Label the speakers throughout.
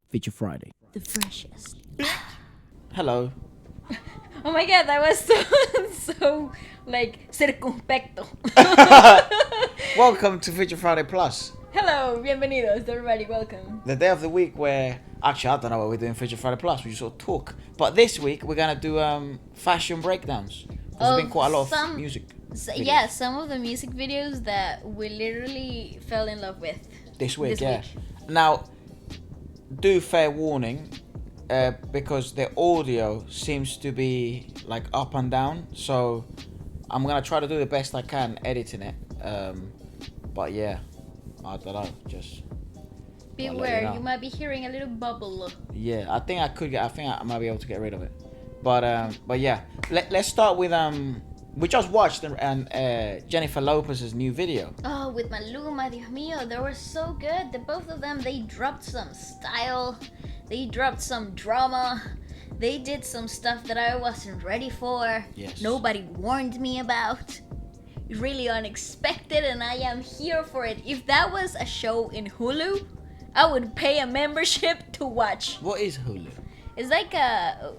Speaker 1: Feature Friday.
Speaker 2: The freshest.
Speaker 1: Hello.
Speaker 2: Oh my god, that was so like circunspecto.
Speaker 1: Welcome to Feature Friday Plus.
Speaker 2: Hello, bienvenidos, everybody, welcome.
Speaker 1: The day of the week where, actually I don't know what we're doing Feature Friday Plus, we just sort of talk. But this week we're going to do fashion breakdowns. There's been quite a lot of music
Speaker 2: Yeah, some of the music videos that we literally fell in love with.
Speaker 1: This week. Now, do fair warning, because the audio seems to be like up and down. So I'm going to try to do the best I can editing it. But yeah, I don't know, just...
Speaker 2: Beware, you might be hearing a little bubble.
Speaker 1: Yeah, I think I might be able to get rid of it. But yeah, let's start with we just watched Jennifer Lopez's new video.
Speaker 2: Oh, with Maluma, Dios mío, they were so good. The both of them, they dropped some style, they dropped some drama, they did some stuff that I wasn't ready for.
Speaker 1: Yes.
Speaker 2: Nobody warned me about. Really unexpected, and I am here for it. If that was a show in Hulu, I would pay a membership to watch.
Speaker 1: What is Hulu?
Speaker 2: It's like a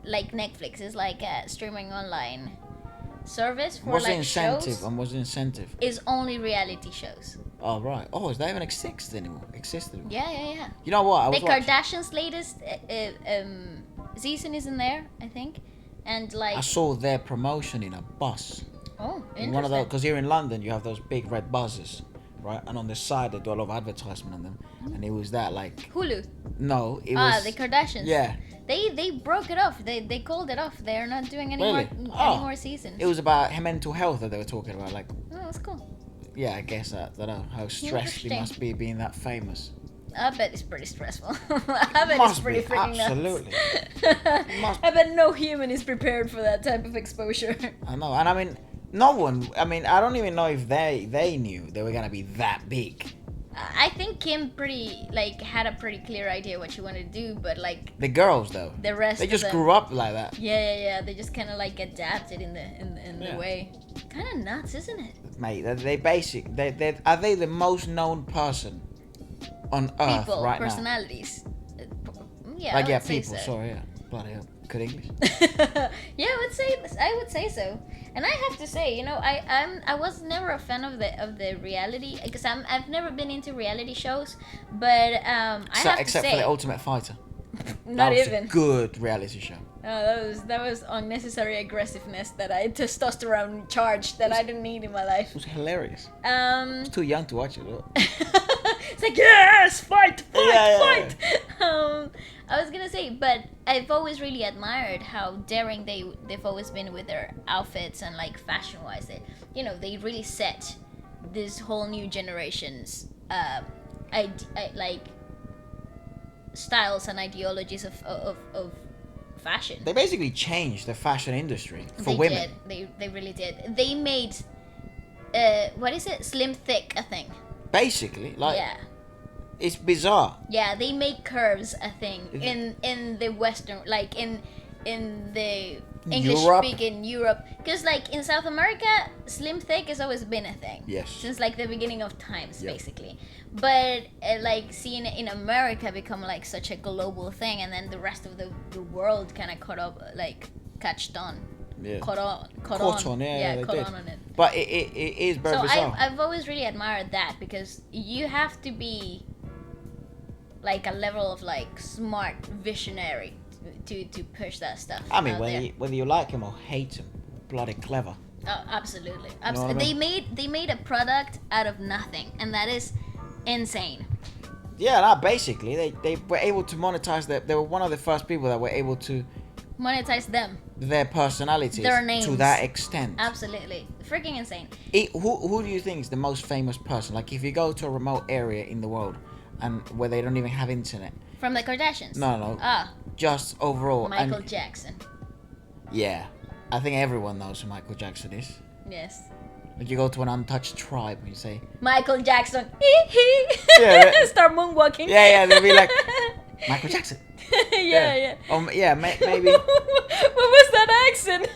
Speaker 2: like Netflix. It's like a streaming online service for
Speaker 1: What's
Speaker 2: like
Speaker 1: the incentive?
Speaker 2: shows.
Speaker 1: And what's the incentive?
Speaker 2: Is only reality shows.
Speaker 1: Oh right. Oh, is that even exist anymore?
Speaker 2: Yeah.
Speaker 1: You know what?
Speaker 2: The Kardashians' latest season is in there, I think, and like
Speaker 1: I saw their promotion in a bus.
Speaker 2: Oh, interesting.
Speaker 1: In one of those, because here in London you have those big red buses, right? And on the side they do a lot of advertisement on them, and it was that like
Speaker 2: Hulu.
Speaker 1: No, it was
Speaker 2: the Kardashians.
Speaker 1: Yeah.
Speaker 2: They broke it off. They called it off. They're not doing any
Speaker 1: Really?
Speaker 2: more any more seasons.
Speaker 1: It was about mental health that they were talking about, like.
Speaker 2: Oh, that's cool.
Speaker 1: Yeah, I guess I don't know how stressed they must be being that famous.
Speaker 2: I bet it's pretty stressful. I bet
Speaker 1: Must
Speaker 2: it's pretty
Speaker 1: be,
Speaker 2: freaking
Speaker 1: absolutely.
Speaker 2: nuts. I bet no human is prepared for that type of exposure.
Speaker 1: I know, and I mean, no one. I mean, I don't even know if they knew they were gonna be that big.
Speaker 2: I think Kim had a pretty clear idea what she wanted to do, but like
Speaker 1: the girls though,
Speaker 2: the rest
Speaker 1: they just grew up like that.
Speaker 2: Yeah. They just kind of like adapted in the way. Kind of nuts, isn't it?
Speaker 1: Mate, they are they the most known person on earth
Speaker 2: people,
Speaker 1: right
Speaker 2: personalities. Yeah,
Speaker 1: now? Like
Speaker 2: say
Speaker 1: people.
Speaker 2: so.
Speaker 1: Sorry, yeah. Bloody hell. Good English.
Speaker 2: Yeah, I would say so. And I have to say, I was never a fan of the reality, because I've never been into reality shows, but
Speaker 1: Except for the Ultimate Fighter.
Speaker 2: Not
Speaker 1: that was
Speaker 2: even
Speaker 1: a good reality show.
Speaker 2: That was unnecessary aggressiveness that I testosterone charged that I didn't need in my life.
Speaker 1: It was hilarious. I was too young to watch it though.
Speaker 2: It's like, yes, fight.
Speaker 1: Yeah.
Speaker 2: I was gonna say, but I've always really admired how daring they've always been with their outfits, and like fashion wise, they really set this whole new generation's like styles and ideologies of fashion.
Speaker 1: They basically changed the fashion industry for women.
Speaker 2: They really did. They made what is it? Slim thick a thing.
Speaker 1: Basically, like,
Speaker 2: yeah.
Speaker 1: It's bizarre.
Speaker 2: Yeah, they make curves a thing in the Western, like in the English-speaking Europe. Because like in South America, slim thick has always been a thing.
Speaker 1: Yes.
Speaker 2: Since like the beginning of times, basically. But like seeing it in America become like such a global thing, and then the rest of the world kind of catched on.
Speaker 1: Yeah.
Speaker 2: Caught on it.
Speaker 1: But it is very bizarre.
Speaker 2: I've always really admired that, because you have to be like a level of like smart visionary to push that stuff.
Speaker 1: I mean, whether you like him or hate him, bloody clever.
Speaker 2: Oh, absolutely.
Speaker 1: You know what I mean?
Speaker 2: They made a product out of nothing, and that is insane.
Speaker 1: Yeah, basically they were able to monetize that. They were one of the first people that were able to
Speaker 2: monetize
Speaker 1: their personalities,
Speaker 2: their names,
Speaker 1: to that extent.
Speaker 2: Absolutely, freaking insane.
Speaker 1: Who do you think is the most famous person? Like, if you go to a remote area in the world and where they don't even have internet.
Speaker 2: From the Kardashians?
Speaker 1: No. Just overall.
Speaker 2: Michael Jackson.
Speaker 1: Yeah, I think everyone knows who Michael Jackson is.
Speaker 2: Yes.
Speaker 1: Like, you go to an untouched tribe and you say
Speaker 2: Michael Jackson.
Speaker 1: Yeah.
Speaker 2: Start moonwalking.
Speaker 1: Yeah, they'll be like Michael Jackson.
Speaker 2: Yeah.
Speaker 1: Yeah, maybe.
Speaker 2: What was that accent?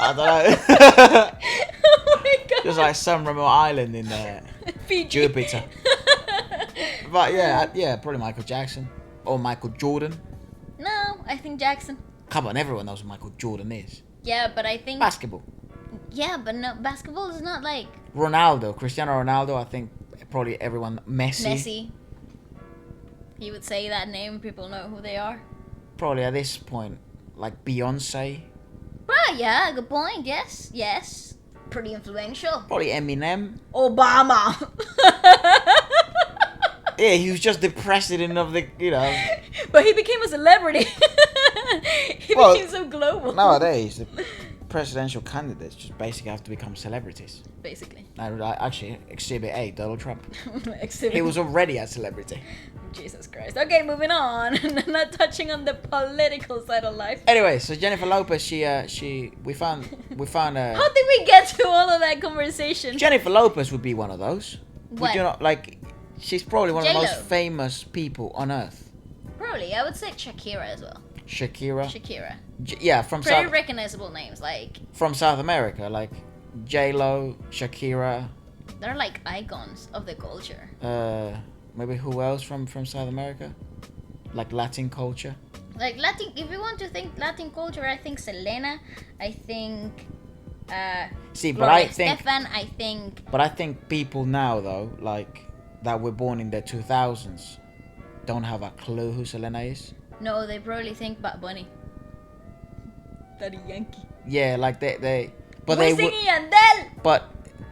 Speaker 1: I don't know.
Speaker 2: Oh my god.
Speaker 1: Just like some remote island in
Speaker 2: Fiji.
Speaker 1: Jupiter. But yeah, probably Michael Jackson or Michael Jordan.
Speaker 2: No, I think Jackson.
Speaker 1: Come on, everyone knows who Michael Jordan is.
Speaker 2: Yeah, but I think
Speaker 1: Basketball.
Speaker 2: yeah, but no, basketball is not like
Speaker 1: Ronaldo, Cristiano Ronaldo. I think probably everyone.
Speaker 2: Messi. He would say that name, people know who they are.
Speaker 1: Probably at this point, like Beyonce.
Speaker 2: Right, yeah, good point. Yes. Pretty influential.
Speaker 1: Probably Eminem.
Speaker 2: Obama.
Speaker 1: Yeah, he was just the president of the,
Speaker 2: But he became a celebrity. He became so global.
Speaker 1: Nowadays, the presidential candidates just basically have to become celebrities.
Speaker 2: Basically.
Speaker 1: Actually, Exhibit A, Donald Trump.
Speaker 2: Exhibit.
Speaker 1: He was already a celebrity.
Speaker 2: Jesus Christ. Okay, moving on. Not touching on the political side of life.
Speaker 1: Anyway, so Jennifer Lopez, we found
Speaker 2: How did we get to all of that conversation?
Speaker 1: Jennifer Lopez would be one of those.
Speaker 2: What?
Speaker 1: Would you not, like, she's probably one of the
Speaker 2: J-Lo.
Speaker 1: most famous people on earth.
Speaker 2: Probably, I would say Shakira as well.
Speaker 1: Shakira. from
Speaker 2: Pretty recognizable names, like
Speaker 1: from South America, like Jlo, Shakira.
Speaker 2: they're like icons of the culture.
Speaker 1: Maybe who else from South America? Like Latin culture.
Speaker 2: Like Latin, if you want to think Latin culture, I think Selena. I think.
Speaker 1: See, but
Speaker 2: Gloria
Speaker 1: I think.
Speaker 2: Estefan, I think.
Speaker 1: But I think people now though, like that were born in the 2000s, don't have a clue who Selena is.
Speaker 2: No, they probably think Bad Bunny. Daddy Yankee.
Speaker 1: Yeah, like they. But
Speaker 2: We're
Speaker 1: they
Speaker 2: singing Yandel.
Speaker 1: But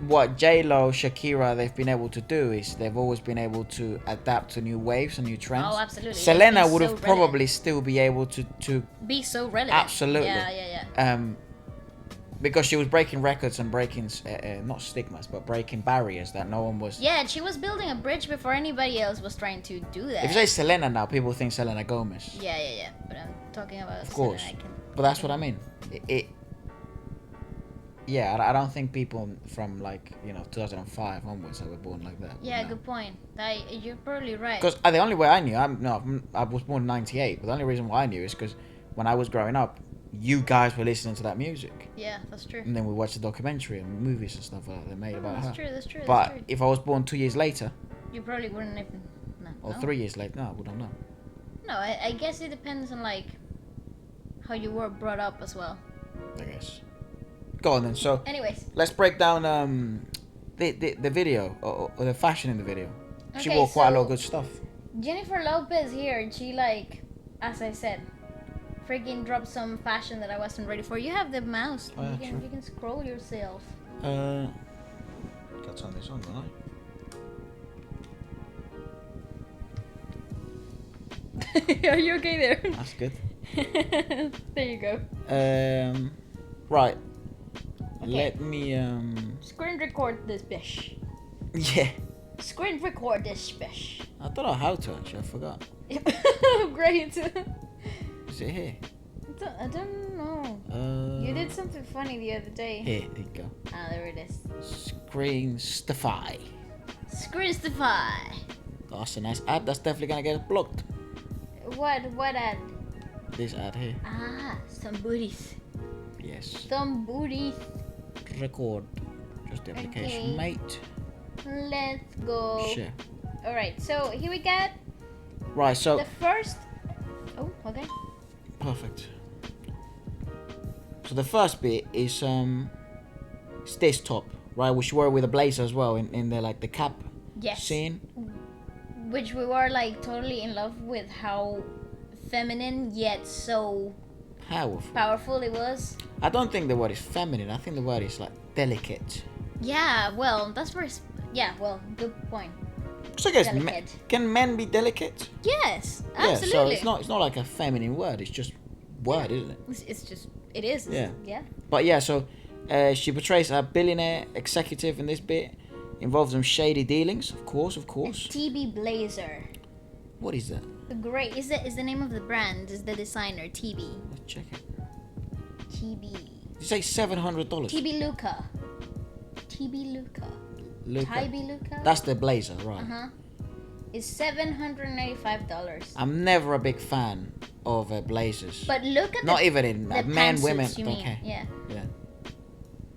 Speaker 1: what J-Lo, Shakira, they've been able to do is they've always been able to adapt to new waves and new trends.
Speaker 2: Oh, absolutely.
Speaker 1: Selena
Speaker 2: They've
Speaker 1: would
Speaker 2: been
Speaker 1: have
Speaker 2: so
Speaker 1: probably still be able to
Speaker 2: be so relevant.
Speaker 1: absolutely.
Speaker 2: Yeah.
Speaker 1: Because she was breaking records and breaking not stigmas but breaking barriers that no one was.
Speaker 2: Yeah, she was building a bridge before anybody else was trying to do that.
Speaker 1: If you say Selena now, people think Selena Gomez.
Speaker 2: Yeah. But I'm talking about.
Speaker 1: Of course.
Speaker 2: Selena,
Speaker 1: But that's what I mean. Yeah, I don't think people from 2005 onwards that were born like that.
Speaker 2: Yeah,
Speaker 1: no.
Speaker 2: good point. You're probably right.
Speaker 1: Because the only way I knew, I was born in '98, but the only reason why I knew is because when I was growing up, you guys were listening to that music.
Speaker 2: Yeah, that's true.
Speaker 1: And then we watched the documentary and movies and stuff like that they made about her.
Speaker 2: That's true.
Speaker 1: But if I was born 2 years later,
Speaker 2: you probably wouldn't even. No.
Speaker 1: or 3 years later, no, I wouldn't know.
Speaker 2: No, I guess it depends on how you were brought up as well.
Speaker 1: I guess. Go on then. So.
Speaker 2: Anyways.
Speaker 1: Let's break down the video or the fashion in the video. She
Speaker 2: Okay,
Speaker 1: wore quite a lot of
Speaker 2: so
Speaker 1: good stuff.
Speaker 2: Jennifer Lopez here, she as I said, freaking dropped some fashion that I wasn't ready for. You have the mouse.
Speaker 1: Oh, yeah,
Speaker 2: You can scroll yourself.
Speaker 1: Got turn this on, don't
Speaker 2: I? Are you okay there?
Speaker 1: That's good.
Speaker 2: There you go.
Speaker 1: Right.
Speaker 2: Okay.
Speaker 1: Let me
Speaker 2: Screen record this bish.
Speaker 1: Yeah.
Speaker 2: Screen record this bish.
Speaker 1: I don't know how to actually. I forgot.
Speaker 2: Great.
Speaker 1: Is it here?
Speaker 2: I don't know. You did something funny the other day.
Speaker 1: Here you go.
Speaker 2: Ah, there it is.
Speaker 1: Screenify.
Speaker 2: Screenify.
Speaker 1: That's a nice ad. That's definitely gonna get blocked.
Speaker 2: What ad?
Speaker 1: This ad here.
Speaker 2: Ah, some booties.
Speaker 1: Yes.
Speaker 2: Some booties.
Speaker 1: Record. Just the application,
Speaker 2: Okay.
Speaker 1: mate.
Speaker 2: Let's go.
Speaker 1: Sure.
Speaker 2: Alright, so here we got
Speaker 1: Right. So.
Speaker 2: the first. Oh, okay.
Speaker 1: Perfect. So the first bit is it's this top, right? Which wore with a blazer as well in the the cap
Speaker 2: Yes.
Speaker 1: scene.
Speaker 2: Which we were totally in love with how feminine yet so powerful it was.
Speaker 1: I don't think the word is feminine. I think the word is delicate.
Speaker 2: Yeah, well, that's where. Yeah, well, good point.
Speaker 1: So I guess
Speaker 2: Delicate.
Speaker 1: can men be delicate?
Speaker 2: Yes,
Speaker 1: Yeah.
Speaker 2: absolutely.
Speaker 1: So it's not like a feminine word. It's just word, isn't it?
Speaker 2: It's just it is.
Speaker 1: Yeah.
Speaker 2: Yeah.
Speaker 1: But yeah, so she portrays a billionaire executive in this bit. Involves some shady dealings, of course.
Speaker 2: TB Blazer.
Speaker 1: What is that?
Speaker 2: The gray is the name of the brand. Is the designer TB.
Speaker 1: Let's check it.
Speaker 2: TB.
Speaker 1: You say $700.
Speaker 2: TB Luca. TB Luca.
Speaker 1: Luca.
Speaker 2: TB Luca.
Speaker 1: That's the blazer, right?
Speaker 2: Is $785.
Speaker 1: I'm never a big fan of blazers.
Speaker 2: But look at
Speaker 1: not even in
Speaker 2: the
Speaker 1: men, women.
Speaker 2: pantsuits, you mean.
Speaker 1: Okay.
Speaker 2: Yeah.
Speaker 1: Yeah.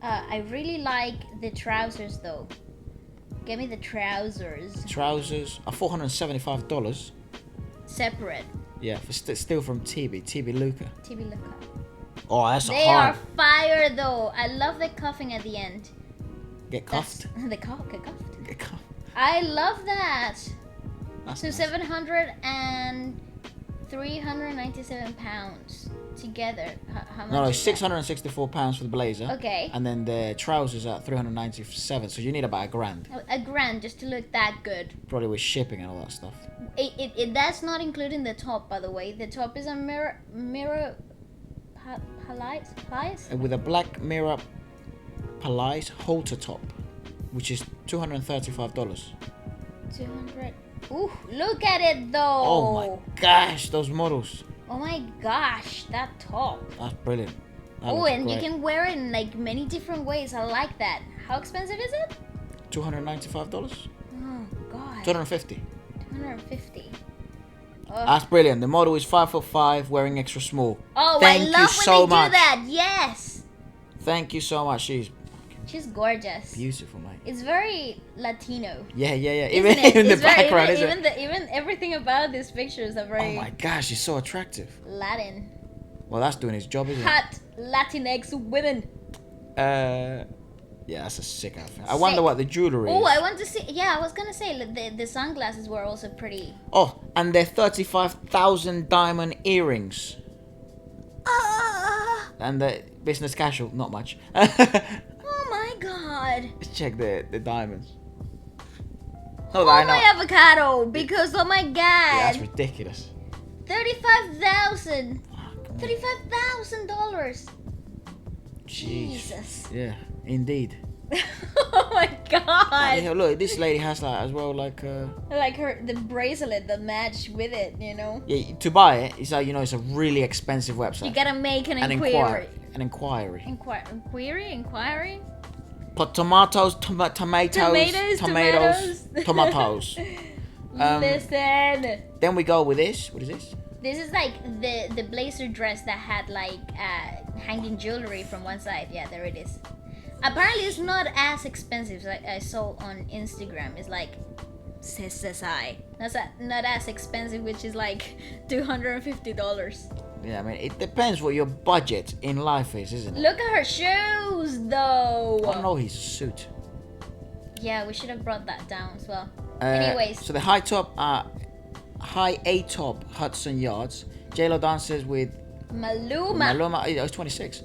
Speaker 2: I really like the trousers though. Get me the trousers.
Speaker 1: Trousers are $475.
Speaker 2: Separate.
Speaker 1: Yeah, for still from TB Luca.
Speaker 2: TB Luca.
Speaker 1: Oh, that's
Speaker 2: They
Speaker 1: a hard.
Speaker 2: are fire though. I love the cuffing at the end.
Speaker 1: Get cuffed.
Speaker 2: Get cuffed.
Speaker 1: Get cuffed.
Speaker 2: I love that.
Speaker 1: That's
Speaker 2: So
Speaker 1: nice.
Speaker 2: 700 and 397 pounds together. How much?
Speaker 1: No,
Speaker 2: is that?
Speaker 1: £664 for the blazer.
Speaker 2: Okay.
Speaker 1: And then the trousers are 397. So you need about $1,000,
Speaker 2: A grand just to look that good.
Speaker 1: probably with shipping and all that stuff.
Speaker 2: That's not including the top, by the way. The top is a Palice?
Speaker 1: And with a black mirror Palice halter top, which is $235.
Speaker 2: 200. Ooh, look at it though.
Speaker 1: Oh my gosh, those models.
Speaker 2: Oh my gosh, that top.
Speaker 1: That's brilliant. That
Speaker 2: Oh,
Speaker 1: looks
Speaker 2: and
Speaker 1: great.
Speaker 2: you can wear it in like many different ways. I like that. How expensive is it?
Speaker 1: $295?
Speaker 2: Oh god.
Speaker 1: 250.
Speaker 2: 250.
Speaker 1: That's brilliant. The model is 5'5", wearing extra small.
Speaker 2: Oh,
Speaker 1: Thank
Speaker 2: I
Speaker 1: you
Speaker 2: love when
Speaker 1: so
Speaker 2: they
Speaker 1: much.
Speaker 2: do that. Yes.
Speaker 1: Thank you so much. She's
Speaker 2: She's gorgeous.
Speaker 1: beautiful, mate.
Speaker 2: It's very Latino.
Speaker 1: Yeah.
Speaker 2: Isn't
Speaker 1: Even
Speaker 2: it?
Speaker 1: in the
Speaker 2: It's very-
Speaker 1: background,
Speaker 2: even,
Speaker 1: isn't it?
Speaker 2: even everything about these pictures are
Speaker 1: Oh
Speaker 2: very
Speaker 1: my gosh, she's so attractive.
Speaker 2: Latin.
Speaker 1: Well, that's doing his job, isn't it?
Speaker 2: Hot Latinx women.
Speaker 1: Yeah, that's a sick outfit. I wonder
Speaker 2: Sick.
Speaker 1: what the jewelry
Speaker 2: Oh,
Speaker 1: is.
Speaker 2: I want to see. Yeah, I was gonna say the sunglasses were also pretty.
Speaker 1: Oh, and they're 35,000 diamond earrings. And the business casual, not much.
Speaker 2: Oh my god.
Speaker 1: Let's check the diamonds.
Speaker 2: Oh
Speaker 1: Not that I know.
Speaker 2: my avocado, because oh my
Speaker 1: Yeah, that's
Speaker 2: god.
Speaker 1: ridiculous.
Speaker 2: 35,000.
Speaker 1: Oh, come on.
Speaker 2: $35,000.
Speaker 1: Jeez.
Speaker 2: Jesus.
Speaker 1: Yeah, indeed.
Speaker 2: Oh my god.
Speaker 1: Yeah, look, this lady has that as well. Like,
Speaker 2: Like the bracelet that matched with it, you know.
Speaker 1: yeah, to buy it, it's like, you know, it's a really expensive website.
Speaker 2: You gotta make an
Speaker 1: An
Speaker 2: inquiry.
Speaker 1: inquiry.
Speaker 2: Inquiry?
Speaker 1: Put tomatoes, tomatoes. Tomatoes.
Speaker 2: Listen.
Speaker 1: Then we go with this. What is this?
Speaker 2: This is like the blazer dress that had like hanging jewelry from one side. Yeah, there it is. Apparently, it's not as expensive. Like I saw on Instagram, it's like says I. That's not as expensive, which is like $250.
Speaker 1: Yeah, I mean, it depends what your budget in life is, isn't it?
Speaker 2: Look at her shoes, though.
Speaker 1: I don't know, he's a suit.
Speaker 2: Yeah, we should have brought that down as well. Anyways,
Speaker 1: So the high A top Hudson Yards. Jlo dances with
Speaker 2: Maluma.
Speaker 1: Maluma. I was 26.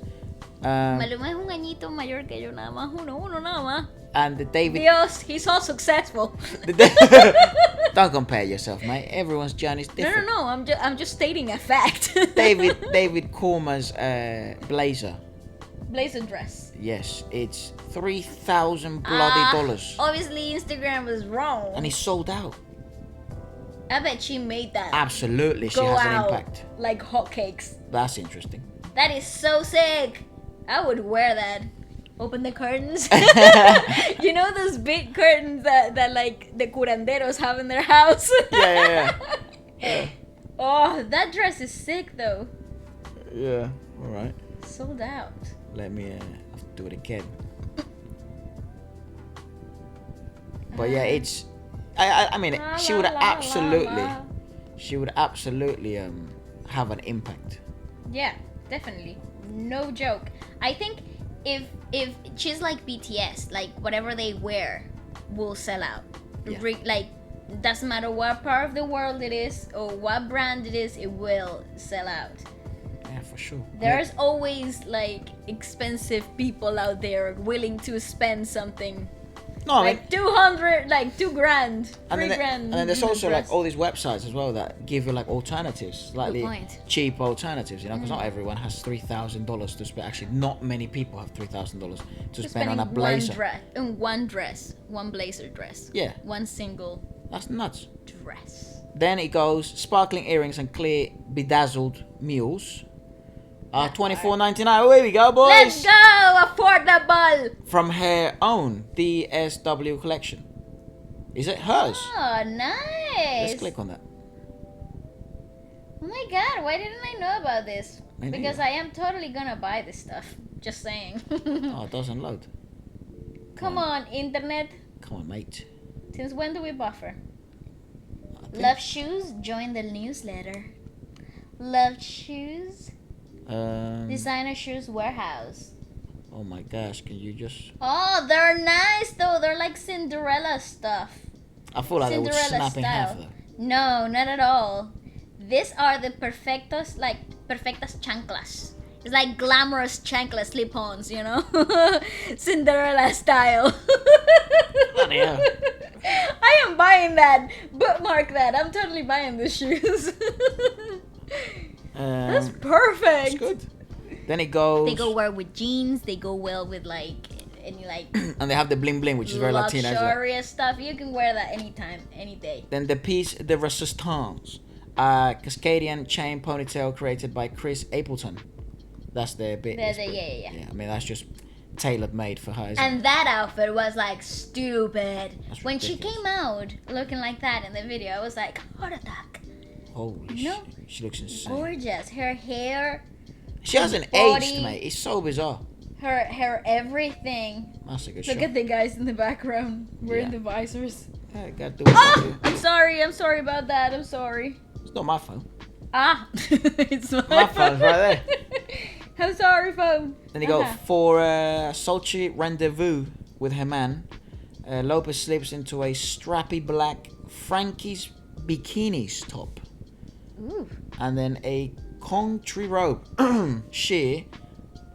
Speaker 2: Maluma es un añito mayor que yo, nada más. Uno nada más.
Speaker 1: And the David.
Speaker 2: Dios, he's so successful.
Speaker 1: Don't compare yourself, mate. Everyone's journey's different.
Speaker 2: No. I'm just stating a fact.
Speaker 1: David Korma's blazer.
Speaker 2: Blazer dress.
Speaker 1: Yes, it's $3,000 bloody dollars,
Speaker 2: Obviously, Instagram was wrong.
Speaker 1: and it's sold out.
Speaker 2: I bet she made that
Speaker 1: Absolutely, she
Speaker 2: go
Speaker 1: has
Speaker 2: out
Speaker 1: an impact.
Speaker 2: like hotcakes.
Speaker 1: That's interesting.
Speaker 2: That is so sick. I would wear that. Open the curtains. You know those big curtains that like the curanderos have in their house?
Speaker 1: Yeah.
Speaker 2: Oh, that dress is sick though.
Speaker 1: Yeah. All right.
Speaker 2: Sold out.
Speaker 1: Let me do it again. But yeah, it's. I mean, she would absolutely have an impact.
Speaker 2: Yeah, definitely. No joke. I think if she's like BTS, like whatever they wear will sell out.
Speaker 1: Yeah.
Speaker 2: Like doesn't matter what part of the world it is or what brand it is, it will sell out.
Speaker 1: Yeah, for sure.
Speaker 2: There's always like expensive people out there willing to spend something.
Speaker 1: No, I mean,
Speaker 2: Like 200, like $2,000,
Speaker 1: and
Speaker 2: $3,000.
Speaker 1: then there's
Speaker 2: in a
Speaker 1: also like
Speaker 2: dress.
Speaker 1: all these websites as well that give you like alternatives, slightly
Speaker 2: point.
Speaker 1: cheap alternatives, you know, because not everyone has $3,000 to spend. Actually, not many people have $3,000 to spend on a blazer.
Speaker 2: One blazer dress.
Speaker 1: Yeah,
Speaker 2: One single
Speaker 1: that's nuts.
Speaker 2: dress.
Speaker 1: Then it goes sparkling earrings and clear bedazzled mules. $24.99. Oh, here we go, boys.
Speaker 2: Let's go! Affordable!
Speaker 1: From her own DSW collection. Is it hers?
Speaker 2: Oh, nice!
Speaker 1: Let's click on that.
Speaker 2: Oh my god, why didn't I know about this?
Speaker 1: Me neither.
Speaker 2: Because I am totally gonna buy this stuff. Just saying.
Speaker 1: Oh, it doesn't load.
Speaker 2: Come on, internet.
Speaker 1: Come on, mate.
Speaker 2: Since when do we buffer?
Speaker 1: I think-
Speaker 2: Love shoes? Join the newsletter. Love shoes? Designer shoes warehouse.
Speaker 1: Oh my gosh, can you just...
Speaker 2: Oh, they're nice though. They're like Cinderella stuff.
Speaker 1: I feel like they would
Speaker 2: Cinderella
Speaker 1: snap in half
Speaker 2: style.
Speaker 1: though.
Speaker 2: No, not at all. These are the perfectas chanclas. It's like glamorous chancla slip-ons, you know? Cinderella style.
Speaker 1: Bloody hell.
Speaker 2: I am buying that. Bookmark that. I'm totally buying the shoes. That's perfect.
Speaker 1: That's good. Then it goes...
Speaker 2: They go well with jeans. They go well with like any like
Speaker 1: and they have the bling bling, which is very Latina as well.
Speaker 2: luxurious stuff. You can wear that anytime, any day.
Speaker 1: Then the piece de resistance. Cascadian chain ponytail created by Chris Appleton. That's the bit.
Speaker 2: Yeah.
Speaker 1: I mean, that's just tailor made for her. Isn't
Speaker 2: And
Speaker 1: it?
Speaker 2: that outfit was like stupid.
Speaker 1: That's
Speaker 2: When she
Speaker 1: ridiculous.
Speaker 2: came out looking like that in the video, I was like, heart attack.
Speaker 1: Holy
Speaker 2: No.
Speaker 1: shit. She looks insane.
Speaker 2: Gorgeous. Her hair,
Speaker 1: She hasn't
Speaker 2: body.
Speaker 1: aged, mate. It's so bizarre.
Speaker 2: her everything.
Speaker 1: That's a good
Speaker 2: Look
Speaker 1: shot.
Speaker 2: at the guys in the background wearing
Speaker 1: Yeah.
Speaker 2: the visors.
Speaker 1: Yeah, gotta do what you
Speaker 2: Ah!
Speaker 1: gotta do.
Speaker 2: I'm sorry about that. I'm sorry.
Speaker 1: It's not my phone.
Speaker 2: Ah, it's my
Speaker 1: phone's right there.
Speaker 2: I'm sorry, phone.
Speaker 1: Then you go
Speaker 2: Uh-huh.
Speaker 1: for a sultry rendezvous with her man. Lopez slips into a strappy black Frankie's bikinis top.
Speaker 2: Ooh.
Speaker 1: And then a country robe. sheer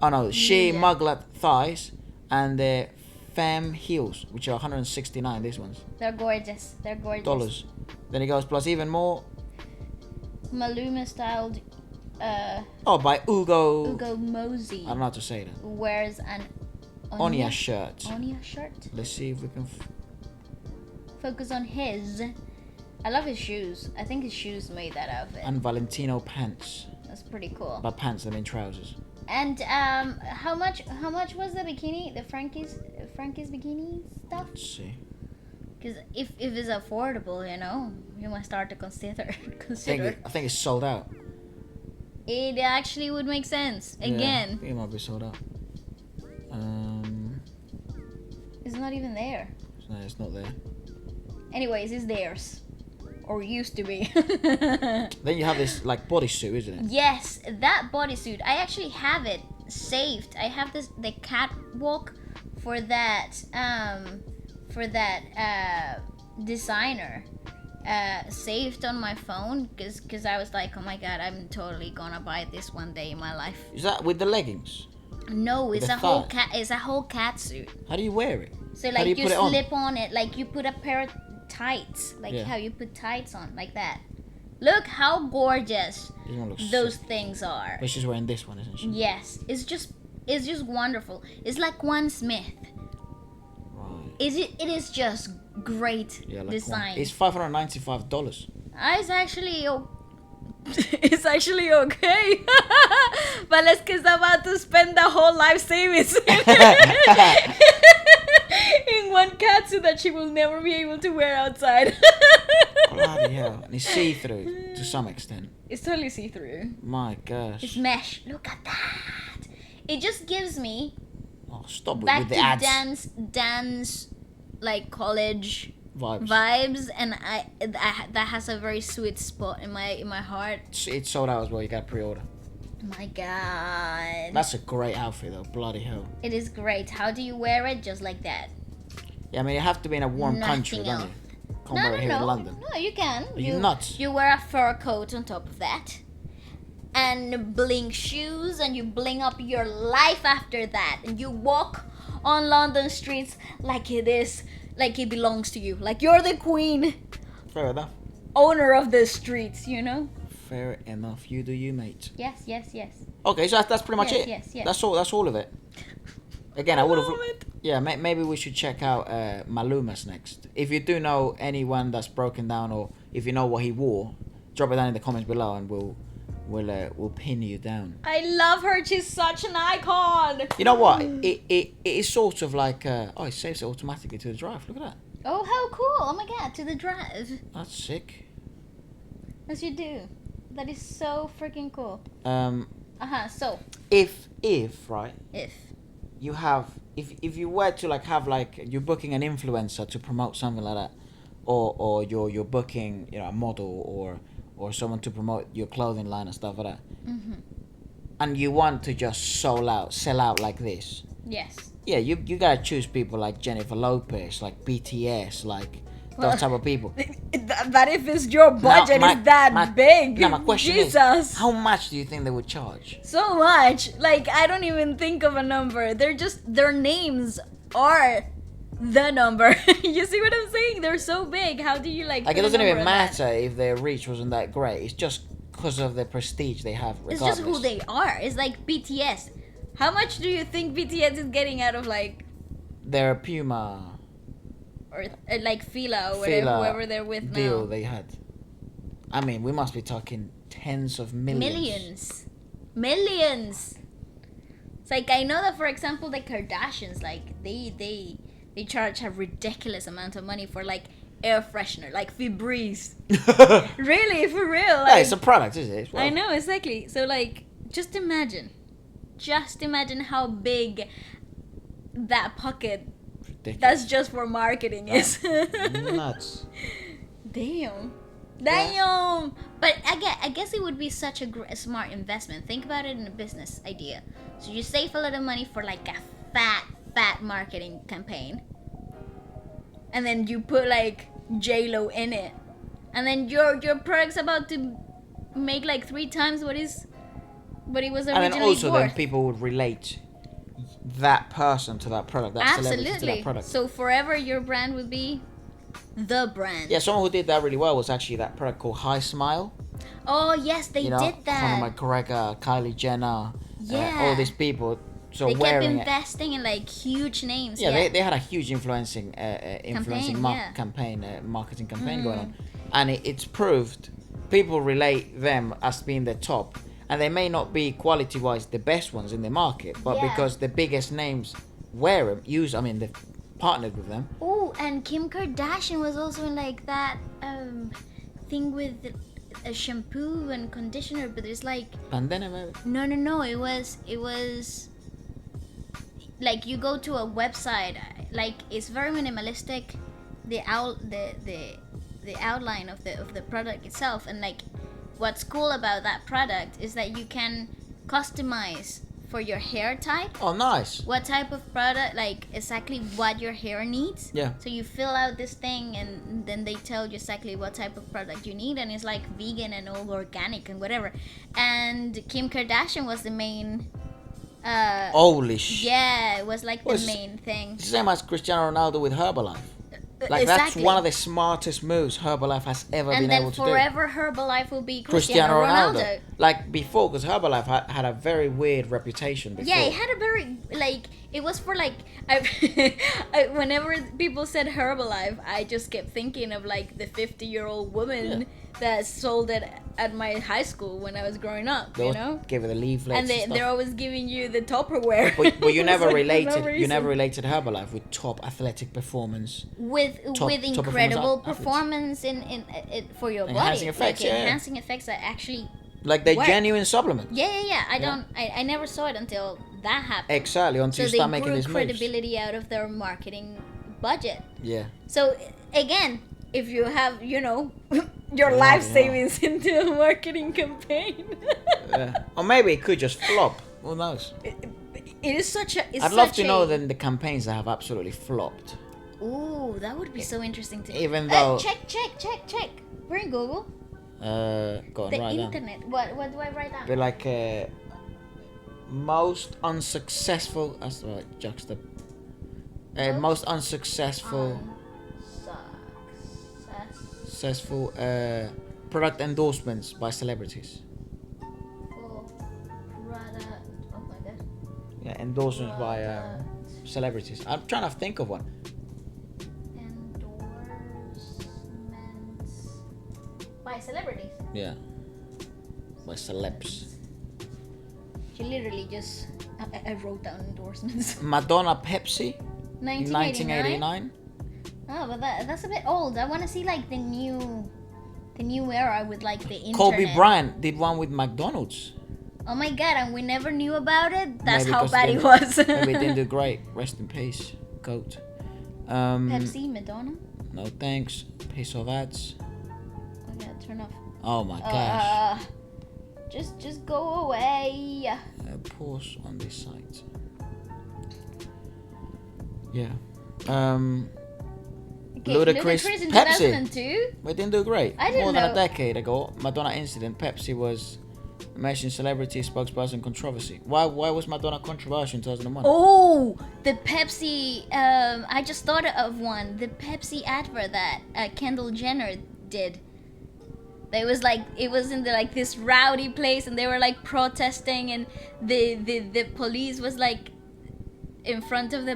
Speaker 2: Yeah.
Speaker 1: muglet thighs. And the femme heels, which are 169, these ones.
Speaker 2: They're gorgeous. They're gorgeous.
Speaker 1: Dollars. Then it goes plus even more.
Speaker 2: Maluma styled
Speaker 1: Oh, by Ugo.
Speaker 2: Ugo Mosey
Speaker 1: I don't know how to say that.
Speaker 2: wears an
Speaker 1: Onya shirt.
Speaker 2: Onya shirt.
Speaker 1: Let's see if we can.
Speaker 2: Focus on his. I love his shoes. I think his shoes made that outfit.
Speaker 1: And Valentino pants.
Speaker 2: That's pretty cool.
Speaker 1: By pants, I mean trousers.
Speaker 2: And how much was the bikini? The Frankie's bikini stuff?
Speaker 1: Let's see.
Speaker 2: Because if it's affordable, you know, you might start to consider.
Speaker 1: I think it's sold out.
Speaker 2: It actually would make sense.
Speaker 1: Yeah, I
Speaker 2: Again,
Speaker 1: think it might be sold out.
Speaker 2: it's not even there.
Speaker 1: No, it's not there.
Speaker 2: Anyways, it's theirs. Or used to be.
Speaker 1: Then you have this like bodysuit, isn't it?
Speaker 2: Yes, that bodysuit. I actually have it saved. I have the catwalk for that designer saved on my phone because I was like, oh my god, I'm totally gonna buy this one day in my life.
Speaker 1: Is that with the leggings?
Speaker 2: No, it's
Speaker 1: the
Speaker 2: a whole
Speaker 1: thigh?
Speaker 2: it's a whole cat suit.
Speaker 1: How do you wear it?
Speaker 2: So
Speaker 1: How do
Speaker 2: like you
Speaker 1: put it on?
Speaker 2: slip on it, like you put a pair of tights, like
Speaker 1: Yeah.
Speaker 2: how you put tights on, like that. Look how gorgeous
Speaker 1: This one looks
Speaker 2: those
Speaker 1: sick.
Speaker 2: things are.
Speaker 1: But she's wearing this one, isn't she?
Speaker 2: Yes, it's just wonderful. It's like One Smith.
Speaker 1: Right.
Speaker 2: It is just great
Speaker 1: Yeah, like
Speaker 2: design.
Speaker 1: It's $595.
Speaker 2: It's actually it's actually okay. Waleska is about to spend the whole life savings in one catsuit that she will never be able to wear outside.
Speaker 1: Bloody hell. And it's see-through to some extent.
Speaker 2: It's totally see-through.
Speaker 1: My gosh.
Speaker 2: It's mesh. Look at that. It just gives me
Speaker 1: Oh, stop it
Speaker 2: back
Speaker 1: with
Speaker 2: to
Speaker 1: the ads.
Speaker 2: dance like college
Speaker 1: Vibes.
Speaker 2: and I that has a very sweet spot in my heart.
Speaker 1: It's sold out as well. You got to pre-order.
Speaker 2: My god.
Speaker 1: That's a great outfit though. Bloody hell.
Speaker 2: It is great. How do you wear it? Just like that.
Speaker 1: Yeah, I mean, you have to be in a warm country,
Speaker 2: Nothing
Speaker 1: don't
Speaker 2: else.
Speaker 1: you? Can't wear it here in London.
Speaker 2: No, you can.
Speaker 1: Are you nuts?
Speaker 2: You wear a fur coat on top of that. And bling shoes, and you bling up your life after that. And you walk on London streets like it belongs to you. Like you're the queen,
Speaker 1: Fair enough.
Speaker 2: owner of the streets, you know?
Speaker 1: Fair enough. You do you, mate.
Speaker 2: Yes.
Speaker 1: Okay, so that's pretty much
Speaker 2: Yes,
Speaker 1: it.
Speaker 2: yes.
Speaker 1: That's all of it. Again, I would have.
Speaker 2: love it.
Speaker 1: Yeah, maybe we should check out Maluma's next. If you do know anyone that's broken down, or if you know what he wore, drop it down in the comments below, and we'll pin you down.
Speaker 2: I love her. She's such an icon.
Speaker 1: You know what? It is sort of like it saves it automatically to the drive. Look at that.
Speaker 2: Oh, how cool. Oh my god, to the drive.
Speaker 1: That's sick.
Speaker 2: As you do. That is so freaking cool. So,
Speaker 1: If right,
Speaker 2: if.
Speaker 1: you have if you were to like have like you're booking an influencer to promote something like that, or you're booking, you know, a model or someone to promote your clothing line and stuff like that, and you want to just sell out like this.
Speaker 2: Yes.
Speaker 1: Yeah, you gotta choose people like Jennifer Lopez, like BTS, like those type of people.
Speaker 2: But if it's your budget is that big,
Speaker 1: now my question
Speaker 2: Jesus.
Speaker 1: is, how much do you think they would charge?
Speaker 2: So much. Like, I don't even think of a number. They're just, their names are the number. You see what I'm saying? They're so big. How do you like
Speaker 1: Like,
Speaker 2: put
Speaker 1: it doesn't
Speaker 2: a number
Speaker 1: even
Speaker 2: on
Speaker 1: matter
Speaker 2: that?
Speaker 1: if their reach wasn't that great. It's just because of the prestige they have,
Speaker 2: It's
Speaker 1: regardless.
Speaker 2: just who they are. It's like BTS. How much do you think BTS is getting out of like,
Speaker 1: Their Puma
Speaker 2: or like Fila or whatever, whoever they're with
Speaker 1: deal
Speaker 2: now?
Speaker 1: they had. I mean, we must be talking tens of millions.
Speaker 2: Millions. It's like, I know that, for example, the Kardashians, like they charge a ridiculous amount of money for like air freshener, like Febreze. Really, for real.
Speaker 1: Yeah,
Speaker 2: Like,
Speaker 1: it's a product, is it? Well,
Speaker 2: I know, exactly. So like, just imagine how big that pocket
Speaker 1: ridiculous.
Speaker 2: that's just for marketing is.
Speaker 1: Nuts.
Speaker 2: Damn.
Speaker 1: Yeah.
Speaker 2: But I guess it would be such a smart investment. Think about it in a business idea. So you save a lot of money for like a fat marketing campaign, and then you put like Jlo in it, and then your product's about to make like 3 times what it was originally
Speaker 1: And then also, then
Speaker 2: worth.
Speaker 1: people would relate that person to that product, that celebrity to that
Speaker 2: Absolutely.
Speaker 1: product.
Speaker 2: So forever your brand would be the brand.
Speaker 1: Yeah, someone who did that really well was actually that product called High Smile.
Speaker 2: Oh yes, they
Speaker 1: You know,
Speaker 2: did that.
Speaker 1: Conor McGregor, Kylie Jenner,
Speaker 2: Yeah.
Speaker 1: all these people. So
Speaker 2: They kept
Speaker 1: wearing it.
Speaker 2: investing in like huge names.
Speaker 1: Yeah,
Speaker 2: Yeah,
Speaker 1: they had a huge influencing marketing campaign going on, and it's proved people relate them as being the top, and they may not be quality wise the best ones in the market, but
Speaker 2: Yeah.
Speaker 1: because the biggest names wear them, they've partnered with them.
Speaker 2: Oh, and Kim Kardashian was also in like that thing with a shampoo and conditioner, but it's like
Speaker 1: Bandana, maybe.
Speaker 2: no, it was like you go to a website, like it's very minimalistic, the outline of the product itself, and like what's cool about that product is that you can customize for your hair type
Speaker 1: Oh, nice.
Speaker 2: what type of product, like exactly what your hair needs.
Speaker 1: Yeah.
Speaker 2: So you fill out this thing and then they tell you exactly what type of product you need, and it's like vegan and all organic and whatever. And Kim Kardashian was the main
Speaker 1: Holy shit.
Speaker 2: yeah, it was like the
Speaker 1: Was-
Speaker 2: main thing.
Speaker 1: It's the same as Cristiano Ronaldo with Herbalife. Like,
Speaker 2: Exactly.
Speaker 1: that's one of the smartest moves Herbalife has ever
Speaker 2: And
Speaker 1: been
Speaker 2: then
Speaker 1: able to do.
Speaker 2: forever Herbalife will be Cristiano Ronaldo.
Speaker 1: Like before, because Herbalife had a very weird reputation before.
Speaker 2: Yeah, it had a very, like, it was for like, whenever people said Herbalife, I just kept thinking of like the 50-year-old woman that sold it at my high school when I was growing up,
Speaker 1: They
Speaker 2: you
Speaker 1: always
Speaker 2: know?
Speaker 1: gave her the leaflets
Speaker 2: And
Speaker 1: stuff.
Speaker 2: they're always giving you the Tupperware.
Speaker 1: But you
Speaker 2: It's
Speaker 1: never
Speaker 2: like, for no
Speaker 1: related. You
Speaker 2: reason.
Speaker 1: never related Herbalife with top athletic performance.
Speaker 2: with
Speaker 1: top
Speaker 2: incredible
Speaker 1: performance
Speaker 2: performance in for your
Speaker 1: Enhancing
Speaker 2: body,
Speaker 1: effects,
Speaker 2: like
Speaker 1: yeah.
Speaker 2: enhancing effects that actually
Speaker 1: Like the
Speaker 2: Work.
Speaker 1: genuine supplement.
Speaker 2: yeah. I never saw it until that happened.
Speaker 1: Exactly. Until
Speaker 2: So
Speaker 1: you
Speaker 2: they
Speaker 1: start making
Speaker 2: grew
Speaker 1: these moves.
Speaker 2: credibility out of their marketing budget.
Speaker 1: Yeah.
Speaker 2: So again, if you have, you know, your
Speaker 1: Yeah,
Speaker 2: life
Speaker 1: yeah.
Speaker 2: savings into a marketing campaign,
Speaker 1: Yeah. Or maybe it could just flop. Who knows?
Speaker 2: it is such a. It's
Speaker 1: I'd love
Speaker 2: such
Speaker 1: to know
Speaker 2: a-
Speaker 1: then the campaigns that have absolutely flopped.
Speaker 2: Ooh, that would be so interesting to.
Speaker 1: Even though-
Speaker 2: Check. We're in Google.
Speaker 1: Go on,
Speaker 2: The
Speaker 1: write down.
Speaker 2: internet. What do I write down?
Speaker 1: Be like most unsuccessful. That's the right juxtap. Most unsuccessful. Successful product endorsements by celebrities.
Speaker 2: Product. Oh my god.
Speaker 1: Yeah, endorsements by celebrities. I'm trying to think of one.
Speaker 2: Endorsements by celebrities.
Speaker 1: Yeah, by celebs.
Speaker 2: She literally just. I wrote down endorsements.
Speaker 1: Madonna, Pepsi,
Speaker 2: 1989.
Speaker 1: 1989.
Speaker 2: Oh, but that's a bit old. I want to see like the new era with like the internet.
Speaker 1: Kobe Bryant did one with McDonald's.
Speaker 2: Oh my god, and we never knew about it. That's
Speaker 1: Maybe
Speaker 2: how
Speaker 1: 'cause
Speaker 2: bad
Speaker 1: they-
Speaker 2: it was.
Speaker 1: Maybe it didn't do great. Rest in peace, goat.
Speaker 2: Pepsi, Madonna.
Speaker 1: No thanks. Piece of ads.
Speaker 2: Oh yeah, turn off.
Speaker 1: Oh my gosh.
Speaker 2: Just go away.
Speaker 1: Pause on this site. Yeah.
Speaker 2: Okay,
Speaker 1: Ludacris,
Speaker 2: in
Speaker 1: Pepsi.
Speaker 2: 2002.
Speaker 1: We didn't do great.
Speaker 2: I didn't
Speaker 1: More than
Speaker 2: know.
Speaker 1: a decade ago, Madonna incident. Pepsi was mentioned celebrity spokesperson controversy. Why was Madonna controversial in 2001?
Speaker 2: Oh, the Pepsi. I just thought of one. The Pepsi advert that Kendall Jenner did. It was in this rowdy place, and they were like protesting, and the police was like in front of the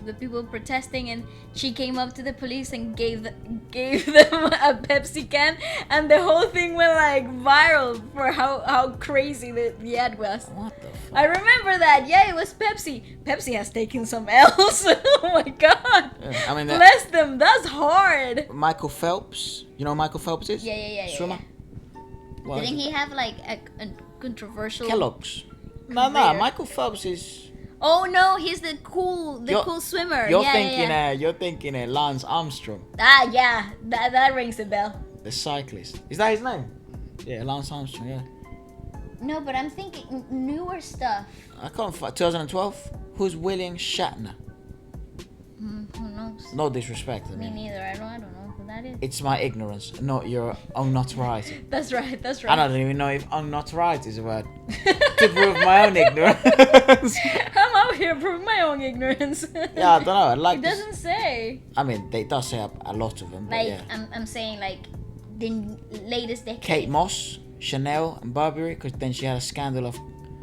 Speaker 2: the people protesting, and she came up to the police and gave them a Pepsi can, and the whole thing went like viral for how crazy the ad was.
Speaker 1: What the fuck?
Speaker 2: I remember that. Yeah, it was Pepsi. Pepsi has taken some L's. Oh my god.
Speaker 1: Yeah, I mean,
Speaker 2: bless them. That's hard.
Speaker 1: Michael Phelps. You know who Michael Phelps is?
Speaker 2: Yeah.
Speaker 1: Swimmer. What
Speaker 2: Didn't
Speaker 1: is
Speaker 2: he
Speaker 1: it?
Speaker 2: have like a controversial
Speaker 1: Kellogg's. No,
Speaker 2: career?
Speaker 1: Michael Phelps is.
Speaker 2: Oh no, he's the cool swimmer.
Speaker 1: You're
Speaker 2: Yeah.
Speaker 1: thinking Lance Armstrong,
Speaker 2: Ah, yeah, that rings a bell.
Speaker 1: the cyclist. Is that his name? Yeah, Lance Armstrong. Yeah.
Speaker 2: No, but I'm thinking newer stuff.
Speaker 1: I can't find 2012. Who's William Shatner?
Speaker 2: Who knows?
Speaker 1: No disrespect. I
Speaker 2: Me
Speaker 1: mean,
Speaker 2: neither. I don't know who that is.
Speaker 1: it's my ignorance, not your notoriety.
Speaker 2: That's right.
Speaker 1: I don't even know if notoriety is a word. To prove my own ignorance.
Speaker 2: I'm out here proving my own ignorance.
Speaker 1: Yeah, I don't know. I like.
Speaker 2: It doesn't say.
Speaker 1: I mean, they does say a lot of them, but
Speaker 2: Like
Speaker 1: yeah.
Speaker 2: I'm saying like the latest decade.
Speaker 1: Kate Moss, Chanel, and Burberry, because then she had a scandal of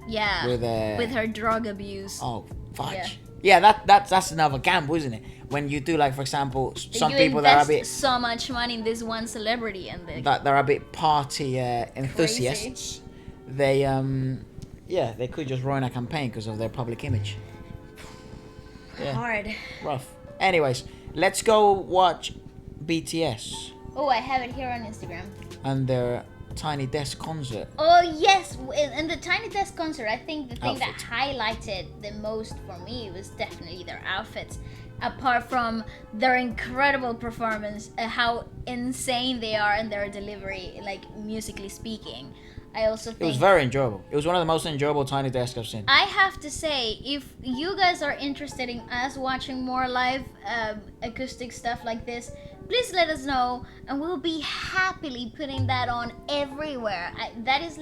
Speaker 2: Yeah.
Speaker 1: with
Speaker 2: her drug abuse.
Speaker 1: oh fudge.
Speaker 2: Yeah.
Speaker 1: Yeah, that's another gamble, isn't it? When you do, like, for example, some
Speaker 2: you
Speaker 1: people that are a
Speaker 2: invest
Speaker 1: bit
Speaker 2: so much money in this one celebrity, and
Speaker 1: that they're a bit party enthusiasts, they they could just ruin a campaign because of their public image. Yeah,
Speaker 2: hard.
Speaker 1: rough. Anyways, let's go watch BTS
Speaker 2: Oh, I have it here on Instagram.
Speaker 1: and their Tiny Desk concert.
Speaker 2: Oh yes, in the Tiny Desk concert, I think the thing that
Speaker 1: Outfit.
Speaker 2: highlighted the most for me was definitely their outfits. Apart from their incredible performance, how insane they are in their delivery, like musically speaking. I also think
Speaker 1: It was very enjoyable. It was one of the most enjoyable Tiny Desks I've seen.
Speaker 2: I have to say, if you guys are interested in us watching more live acoustic stuff like this, please let us know, and we'll be happily putting that on everywhere. That is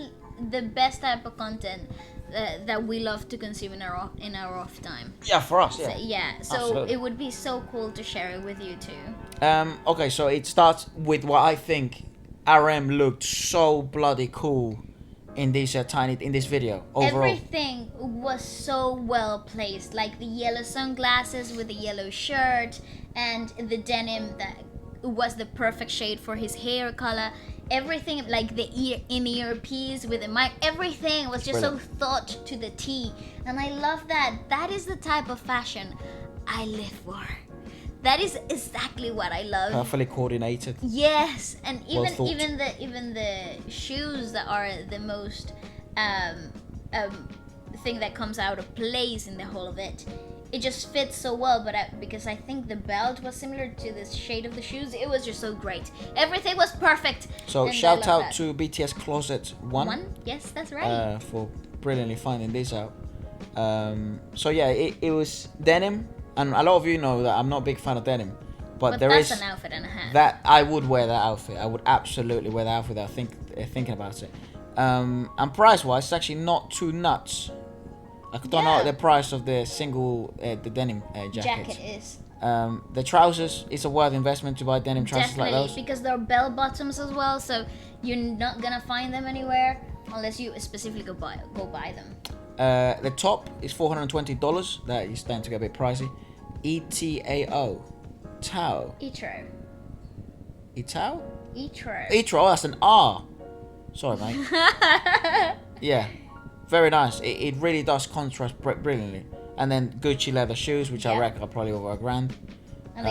Speaker 2: the best type of content that we love to consume in our off time.
Speaker 1: Yeah, for us, yeah.
Speaker 2: So, yeah, so
Speaker 1: Absolutely.
Speaker 2: it would be so cool to share it with you too.
Speaker 1: Okay, so it starts with what I think RM looked so bloody cool in this this video overall.
Speaker 2: Everything was so well placed, like the yellow sunglasses with the yellow shirt and the denim that was the perfect shade for his hair color. Everything, like the in-ear piece with the mic, everything was just
Speaker 1: Brilliant.
Speaker 2: so thought to the T, and I love that. That is the type of fashion I live for. That is exactly what I love.
Speaker 1: Perfectly coordinated.
Speaker 2: Yes, and
Speaker 1: Well
Speaker 2: even
Speaker 1: thought.
Speaker 2: even the shoes that are the most thing that comes out of place in the whole of it. It just fits so well, but because I think the belt was similar to the shade of the shoes, it was just so great. Everything was perfect.
Speaker 1: So
Speaker 2: and I
Speaker 1: shout
Speaker 2: love
Speaker 1: out
Speaker 2: that.
Speaker 1: to BTS Closet 1
Speaker 2: Yes, that's right.
Speaker 1: for brilliantly finding this out. So yeah, it was denim, and a lot of you know that I'm not a big fan of denim, but there
Speaker 2: that's
Speaker 1: is
Speaker 2: an outfit and a half.
Speaker 1: that I would wear that outfit. I would absolutely wear that outfit without thinking about it. And price wise, it's actually not too nuts. I don't know
Speaker 2: Yeah.
Speaker 1: the price of the single the denim jacket.
Speaker 2: Jacket is
Speaker 1: The trousers, it's a worth investment to buy denim trousers
Speaker 2: definitely
Speaker 1: like those.
Speaker 2: because they're bell bottoms as well, so you're not gonna find them anywhere unless you specifically go buy them.
Speaker 1: The top is $420. That is starting to get a bit pricey. ETAO. Tao.
Speaker 2: Etro.
Speaker 1: Etao?
Speaker 2: Etro.
Speaker 1: Etro, that's an R. Sorry, mate. Yeah. Very nice. It really does contrast brilliantly. And then Gucci leather shoes, which I
Speaker 2: Yeah.
Speaker 1: reckon are probably over $1,000.
Speaker 2: And the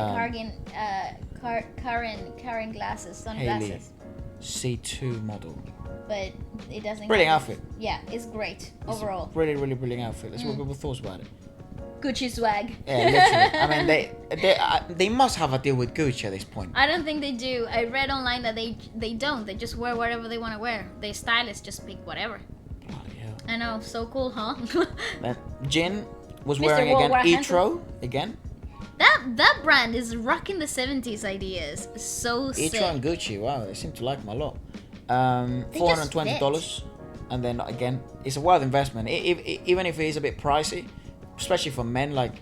Speaker 2: Karen glasses, sunglasses.
Speaker 1: C2 model.
Speaker 2: But it doesn't.
Speaker 1: Brilliant
Speaker 2: have-
Speaker 1: outfit.
Speaker 2: Yeah, it's great overall.
Speaker 1: Really, really brilliant outfit. Let's see what people thought about it.
Speaker 2: Gucci swag.
Speaker 1: Yeah, literally. I mean, they must have a deal with Gucci at this point.
Speaker 2: I don't think they do. I read online that they don't. They just wear whatever they want to wear. Their stylists just pick whatever.
Speaker 1: Bloody hell.
Speaker 2: I know, so cool, huh?
Speaker 1: Then Jin was
Speaker 2: Mr.
Speaker 1: wearing again
Speaker 2: Worldwide
Speaker 1: Etro again.
Speaker 2: That brand is rocking the 70s ideas. So sick.
Speaker 1: Etro and Gucci, wow, they seem to like them a lot.
Speaker 2: They just
Speaker 1: $420, and then again, it's a wild investment. Even if it is a bit pricey, especially for men, like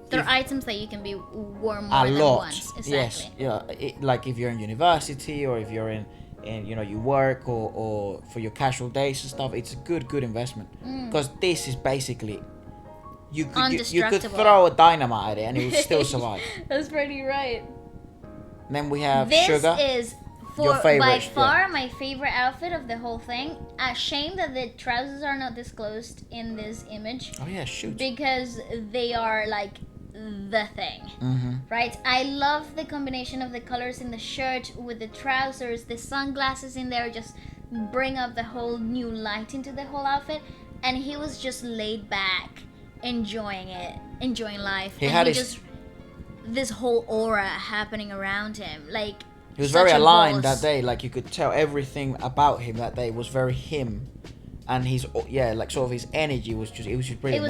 Speaker 2: there are items that you can be worn
Speaker 1: a
Speaker 2: more than
Speaker 1: lot.
Speaker 2: once. Exactly.
Speaker 1: Yes, yeah. Like if you're in university or if you're in you work or for your casual days and stuff, it's a good investment because this is basically you could throw a dynamite at it and it would still survive.
Speaker 2: That's pretty right.
Speaker 1: And then we have
Speaker 2: This
Speaker 1: Suga.
Speaker 2: is
Speaker 1: Your favorite,
Speaker 2: by far my favorite outfit of the whole thing. A shame that the trousers are not disclosed in this image.
Speaker 1: Oh yeah, shoot.
Speaker 2: Because they are like the thing, right? I love the combination of the colors in the shirt with the trousers, the sunglasses in there just bring up the whole new light into the whole outfit. And he was just laid back, enjoying it, enjoying life.
Speaker 1: He
Speaker 2: and
Speaker 1: had
Speaker 2: this whole aura happening around him, like.
Speaker 1: He was very aligned that day. Like you could tell everything about him that day was very him, and his like sort of his energy was just brilliant.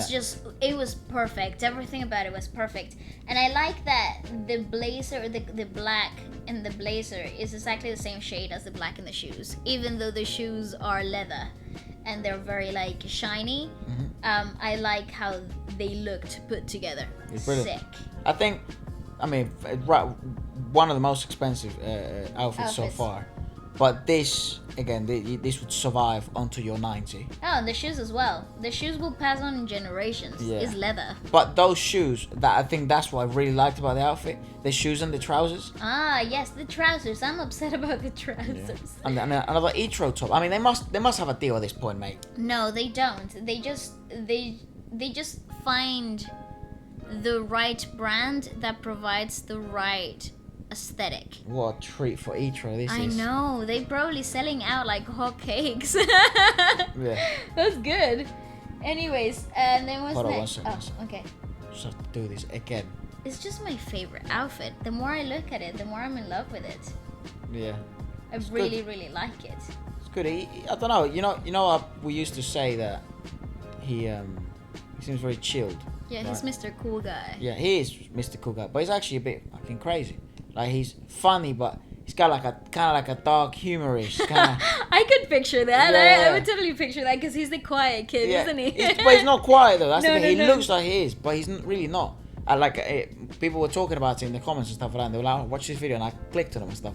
Speaker 2: It was perfect. Everything about it was perfect, and I like that the blazer, the black in the blazer is exactly the same shade as the black in the shoes, even though the shoes are leather, and they're very like shiny. I like how they looked put together.
Speaker 1: It's brilliant.
Speaker 2: Sick.
Speaker 1: I think, I mean, one of the most expensive outfits so far. But this, again, this would survive until you're 90.
Speaker 2: Oh, and the shoes as well. The shoes will pass on in generations.
Speaker 1: Yeah.
Speaker 2: It's leather.
Speaker 1: But those shoes, I think that's what I really liked about the outfit. The shoes and the trousers.
Speaker 2: Ah, yes, the trousers. I'm upset about the trousers.
Speaker 1: Yeah. And another Etro top. I mean, they must have a deal at this point, mate.
Speaker 2: No, they don't. They just find the right brand that provides the right aesthetic.
Speaker 1: What a treat for Etro this is.
Speaker 2: I know. They probably selling out like hotcakes.
Speaker 1: Yeah.
Speaker 2: That's good. Anyways, and then what's
Speaker 1: Hold on
Speaker 2: next?
Speaker 1: 1 second.
Speaker 2: Oh, okay.
Speaker 1: Just have to do this again.
Speaker 2: It's just my favorite outfit. The more I look at it, the more I'm in love with it.
Speaker 1: Yeah.
Speaker 2: I really like it.
Speaker 1: It's good. I don't know. You know what we used to say that he seems very chilled.
Speaker 2: Yeah, he's
Speaker 1: right?
Speaker 2: Mr. Cool Guy.
Speaker 1: Yeah, he is Mr. Cool Guy, but he's actually a bit fucking crazy. Like he's funny, but he's got like a dark humorous kind of.
Speaker 2: I could picture that.
Speaker 1: Yeah.
Speaker 2: I would totally picture that because he's the quiet kid, isn't he?
Speaker 1: But he's not quiet though. That's
Speaker 2: No,
Speaker 1: the thing.
Speaker 2: no,
Speaker 1: He
Speaker 2: no.
Speaker 1: looks like he is, but he's really not. People were talking about it in the comments and stuff like that. And they were like, oh, "Watch this video," and I clicked on him and stuff.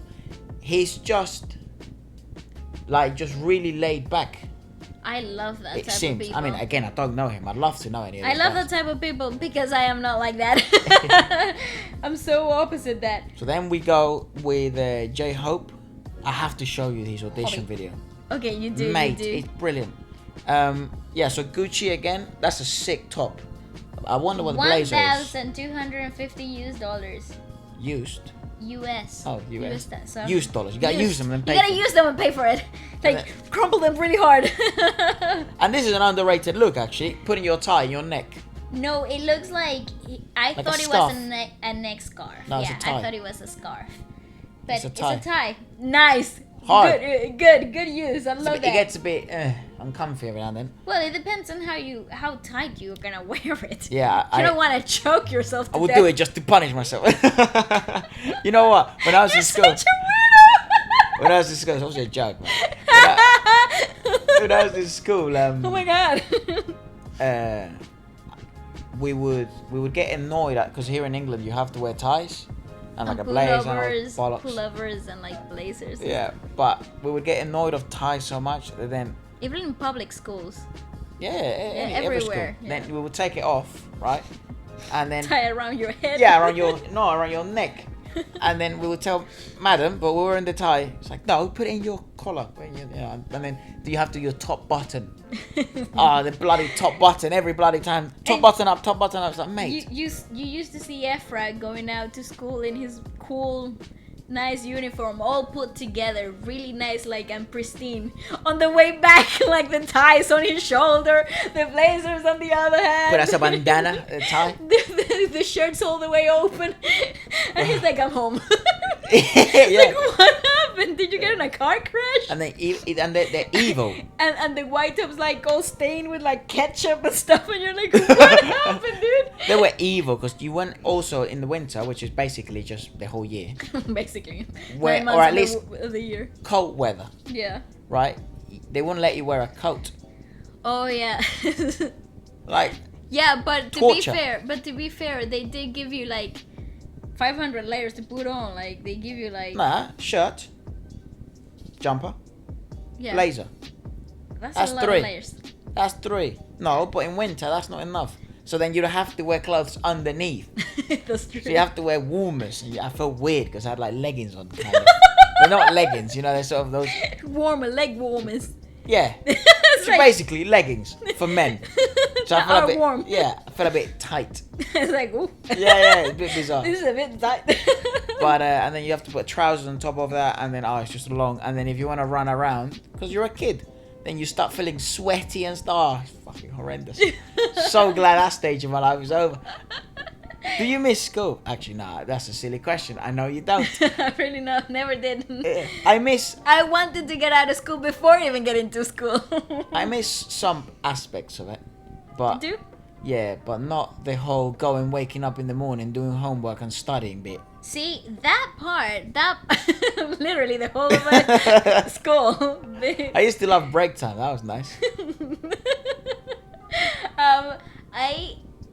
Speaker 1: He's just really laid back.
Speaker 2: I love that
Speaker 1: It
Speaker 2: type
Speaker 1: seems.
Speaker 2: of people.
Speaker 1: I mean, again, I don't know him. I'd love to know any of
Speaker 2: I
Speaker 1: these
Speaker 2: love
Speaker 1: guys.
Speaker 2: that type of people because I am not like that. I'm so opposite that.
Speaker 1: So then we go with J-Hope. I have to show you his audition video.
Speaker 2: Okay, you do.
Speaker 1: Mate,
Speaker 2: you do.
Speaker 1: it's brilliant. Yeah, so Gucci again. That's a sick top. I wonder what the blazer is.
Speaker 2: $1,250
Speaker 1: Used.
Speaker 2: US.
Speaker 1: Oh, US.
Speaker 2: So
Speaker 1: Used dollars. You gotta use them and pay.
Speaker 2: You gotta use them and pay for it. Like, crumple them really hard.
Speaker 1: And this is an underrated look, actually. Putting your tie in your neck.
Speaker 2: No, it looks like I
Speaker 1: Like
Speaker 2: thought
Speaker 1: a
Speaker 2: it
Speaker 1: scarf.
Speaker 2: was a neck scarf.
Speaker 1: No, it's
Speaker 2: yeah,
Speaker 1: a tie.
Speaker 2: I thought it was a scarf. But
Speaker 1: It's a tie.
Speaker 2: Nice.
Speaker 1: Hard.
Speaker 2: Good use. I love
Speaker 1: It
Speaker 2: that.
Speaker 1: gets a bit uncomfy every now and then.
Speaker 2: Well, it depends on how tight you're gonna wear it.
Speaker 1: Yeah,
Speaker 2: You don't want to choke yourself to
Speaker 1: I would
Speaker 2: death.
Speaker 1: do it just to punish myself. You know what? When I was
Speaker 2: You're
Speaker 1: in school,
Speaker 2: such a weirdo.
Speaker 1: when I was in school, it was a joke, man. When I was in school,
Speaker 2: Oh my god.
Speaker 1: we would get annoyed at because here in England you have to wear ties and like a blazer and all bollocks.
Speaker 2: Pullovers and like blazers.
Speaker 1: Yeah, but we would get annoyed of ties so much that then
Speaker 2: Even in public schools.
Speaker 1: every
Speaker 2: everywhere,
Speaker 1: school.
Speaker 2: yeah.
Speaker 1: Then we would take it off, right? And then
Speaker 2: Tie around your head.
Speaker 1: yeah, around your neck. And then we would tell madam, but we were in the tie. It's like, no, put it in your collar. And then do you have to your top button? The bloody top button every bloody time. Top button up. It's like, mate.
Speaker 2: You used to see Ephra going out to school in his cool nice uniform, all put together, really nice, like, and pristine. On the way back, like the ties on his shoulder, the blazers on the other hand.
Speaker 1: But as a bandana tie.
Speaker 2: The shirt's all the way open, and he's like, "I'm home."
Speaker 1: Yeah.
Speaker 2: Like, what happened? Did you get in a car crash?
Speaker 1: And they're evil.
Speaker 2: And the white top's like all stained with like ketchup and stuff, and you're like, what happened, dude?
Speaker 1: They were evil because you went also in the winter, which is basically just the whole year.
Speaker 2: Basically.
Speaker 1: Where,
Speaker 2: 9 months
Speaker 1: or at
Speaker 2: of
Speaker 1: least
Speaker 2: of the year.
Speaker 1: cold weather,
Speaker 2: Yeah.
Speaker 1: right? They wouldn't let you wear a coat.
Speaker 2: Oh yeah.
Speaker 1: Like,
Speaker 2: Yeah, but
Speaker 1: Torture.
Speaker 2: to be fair, they did give you like 500 layers to put on. Like they give you like
Speaker 1: shirt, jumper,
Speaker 2: yeah.
Speaker 1: blazer.
Speaker 2: That's a lot
Speaker 1: 3.
Speaker 2: of layers.
Speaker 1: That's 3. No, but in winter that's not enough. So then you'd have to wear clothes underneath.
Speaker 2: That's true.
Speaker 1: So you have to wear warmers. And I felt weird because I had like leggings on. Kind of. They're not leggings, you know. They're sort of those.
Speaker 2: Leg warmers.
Speaker 1: Yeah.
Speaker 2: It's
Speaker 1: So
Speaker 2: like-
Speaker 1: basically leggings for men. So I
Speaker 2: That
Speaker 1: felt
Speaker 2: are
Speaker 1: a bit
Speaker 2: warm.
Speaker 1: Yeah, I felt a bit tight.
Speaker 2: It's like, ooh.
Speaker 1: Yeah, it's a bit bizarre.
Speaker 2: This is a bit tight.
Speaker 1: But and then you have to put trousers on top of that, and then it's just long. And then if you want to run around, because you're a kid, then you start feeling sweaty and stuff. Oh, it's fucking horrendous. So glad that stage of my life is over. Do you miss school? Actually, nah, that's a silly question. I know you don't.
Speaker 2: I really never did.
Speaker 1: I miss
Speaker 2: I wanted to get out of school before even getting to school.
Speaker 1: some aspects of it, but
Speaker 2: Do?
Speaker 1: yeah, but not the whole waking up in the morning, doing homework and studying bit.
Speaker 2: See, that part, literally the whole of my school.
Speaker 1: I used to love break time. That was nice.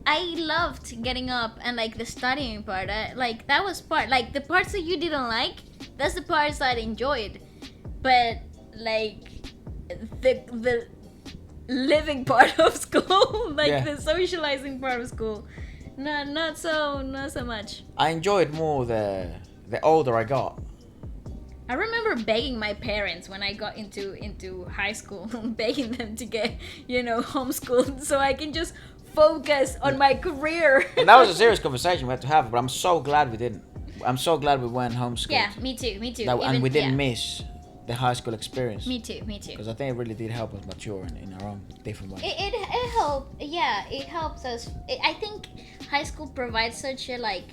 Speaker 2: I loved getting up and like the studying part. Like that was part, like the parts that you didn't like, that's the parts I enjoyed. But like the living part of school, like
Speaker 1: Yeah.
Speaker 2: the socializing part of school, not so much.
Speaker 1: I enjoyed more the older I got.
Speaker 2: I remember begging my parents when I got into high school, begging them to get, homeschooled so I can just focus on my career.
Speaker 1: And that was a serious conversation we had to have, but I'm so glad we didn't. I'm so glad we weren't homeschooled.
Speaker 2: Yeah, me too.
Speaker 1: And we didn't miss the high school experience.
Speaker 2: Me too.
Speaker 1: Because I think it really did help us mature in our own different ways.
Speaker 2: It helped. Yeah, it helps us. I think high school provides such a like.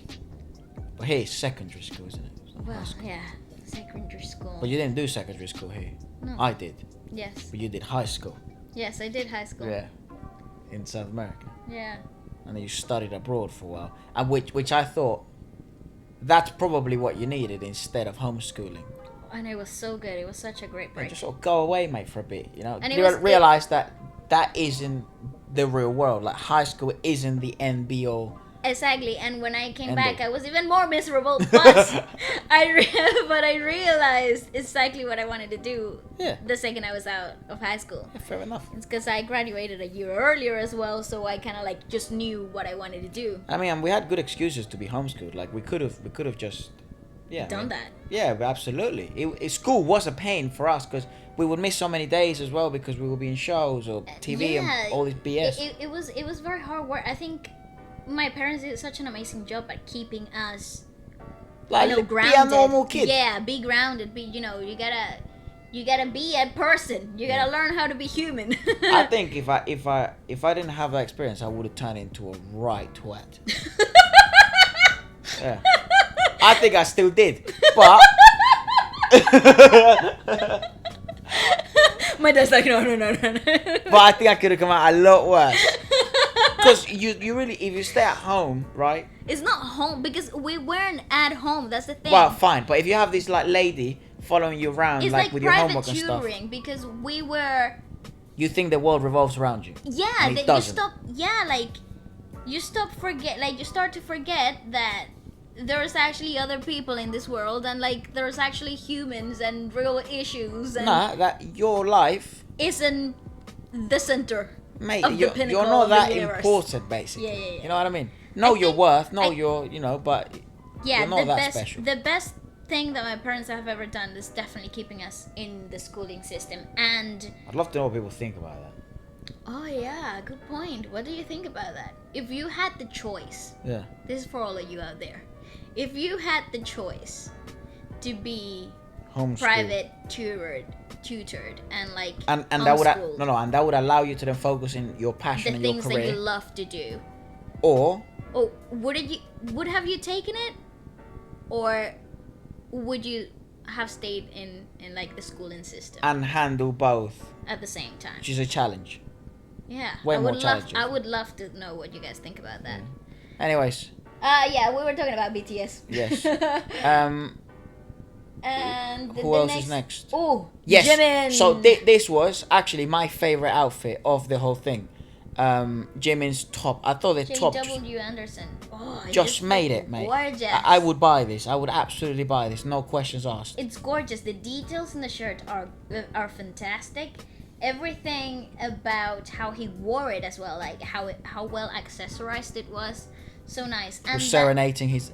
Speaker 1: But here, it's secondary school, isn't it? It's not high
Speaker 2: Well,
Speaker 1: school.
Speaker 2: yeah, secondary school.
Speaker 1: But you didn't do secondary school here.
Speaker 2: No.
Speaker 1: I did.
Speaker 2: Yes.
Speaker 1: But you did high school.
Speaker 2: Yes, I did high school.
Speaker 1: Yeah. In South America.
Speaker 2: Yeah.
Speaker 1: And then you studied abroad for a while. And which I thought that's probably what you needed instead of homeschooling.
Speaker 2: And it was so good. It was such a great
Speaker 1: And
Speaker 2: break.
Speaker 1: just sort of go away, mate, for a bit, you know.
Speaker 2: And
Speaker 1: You
Speaker 2: it was-
Speaker 1: realize that isn't the real world. Like high school isn't the end be all.
Speaker 2: Exactly, and when I came
Speaker 1: Ending.
Speaker 2: back, I was even more miserable. But I realized exactly what I wanted to do.
Speaker 1: Yeah.
Speaker 2: The second I was out of high school.
Speaker 1: Yeah, fair enough.
Speaker 2: It's because I graduated a year earlier as well, so I kind of like just knew what I wanted to do.
Speaker 1: I mean, we had good excuses to be homeschooled. Like we could have just,
Speaker 2: Done that.
Speaker 1: Yeah, but absolutely. School was a pain for us because we would miss so many days as well because we would be in shows or TV and all this BS.
Speaker 2: It was very hard work. I think my parents did such an amazing job at keeping us
Speaker 1: like
Speaker 2: grounded.
Speaker 1: be a normal kid.
Speaker 2: Yeah, be grounded. Be you gotta be a person. You gotta learn how to be human.
Speaker 1: I think if I didn't have that experience, I would have turned into a right twat. Yeah. I think I still did, but
Speaker 2: My dad's like, no.
Speaker 1: but I think I could have come out a lot worse. Because you really, if you stay at home, right?
Speaker 2: It's not home because we weren't at home. That's the thing.
Speaker 1: Well, fine. But if you have this like lady following you around,
Speaker 2: it's
Speaker 1: like
Speaker 2: like
Speaker 1: with your
Speaker 2: private
Speaker 1: homework and stuff,
Speaker 2: tutoring because we were.
Speaker 1: you think the world revolves around you.
Speaker 2: Yeah,
Speaker 1: And it
Speaker 2: that you
Speaker 1: doesn't.
Speaker 2: stop. Yeah, like you start to forget that there's actually other people in this world and like there's actually humans and real issues and
Speaker 1: Nah, that your life,
Speaker 2: isn't the center.
Speaker 1: mate.
Speaker 2: Of the
Speaker 1: You're
Speaker 2: pinnacle
Speaker 1: not
Speaker 2: of the
Speaker 1: that
Speaker 2: universe.
Speaker 1: important, basically.
Speaker 2: Yeah.
Speaker 1: You know what I mean? Know
Speaker 2: I
Speaker 1: your
Speaker 2: think-
Speaker 1: worth. Know
Speaker 2: I-
Speaker 1: your, but
Speaker 2: Yeah,
Speaker 1: you're not
Speaker 2: the
Speaker 1: that
Speaker 2: best
Speaker 1: special.
Speaker 2: the best thing that my parents have ever done is definitely keeping us in the schooling system. And
Speaker 1: I'd love to know what people think about that.
Speaker 2: oh yeah, good point. What do you think about that? If you had the choice,
Speaker 1: Yeah.
Speaker 2: this is for all of you out there. If you had the choice to be
Speaker 1: Homeschool.
Speaker 2: private tutored and like
Speaker 1: And that would
Speaker 2: homeschooled.
Speaker 1: and that would allow you to then focus in your passion
Speaker 2: The
Speaker 1: and your
Speaker 2: things
Speaker 1: career.
Speaker 2: that you love to do.
Speaker 1: Or
Speaker 2: Oh, would have you taken it, or would you have stayed in like the schooling system
Speaker 1: and handle both,
Speaker 2: at the same time?
Speaker 1: which is a challenge.
Speaker 2: Yeah,
Speaker 1: Way
Speaker 2: I
Speaker 1: more
Speaker 2: would
Speaker 1: challenging.
Speaker 2: I would love to know what you guys think about that.
Speaker 1: Anyways,
Speaker 2: Yeah, we were talking about BTS.
Speaker 1: yes.
Speaker 2: And
Speaker 1: Who else is next?
Speaker 2: Oh,
Speaker 1: Yes.
Speaker 2: Jimin.
Speaker 1: So this was actually my favorite outfit of the whole thing. Jimin's top. I thought the top
Speaker 2: J.W. Anderson. Oh,
Speaker 1: just made it, mate.
Speaker 2: Gorgeous.
Speaker 1: I would buy this. I would absolutely buy this. No questions asked.
Speaker 2: It's gorgeous. The details in the shirt are fantastic. Everything about how he wore it as well, like how well accessorized it was, so nice. And
Speaker 1: Was serenading his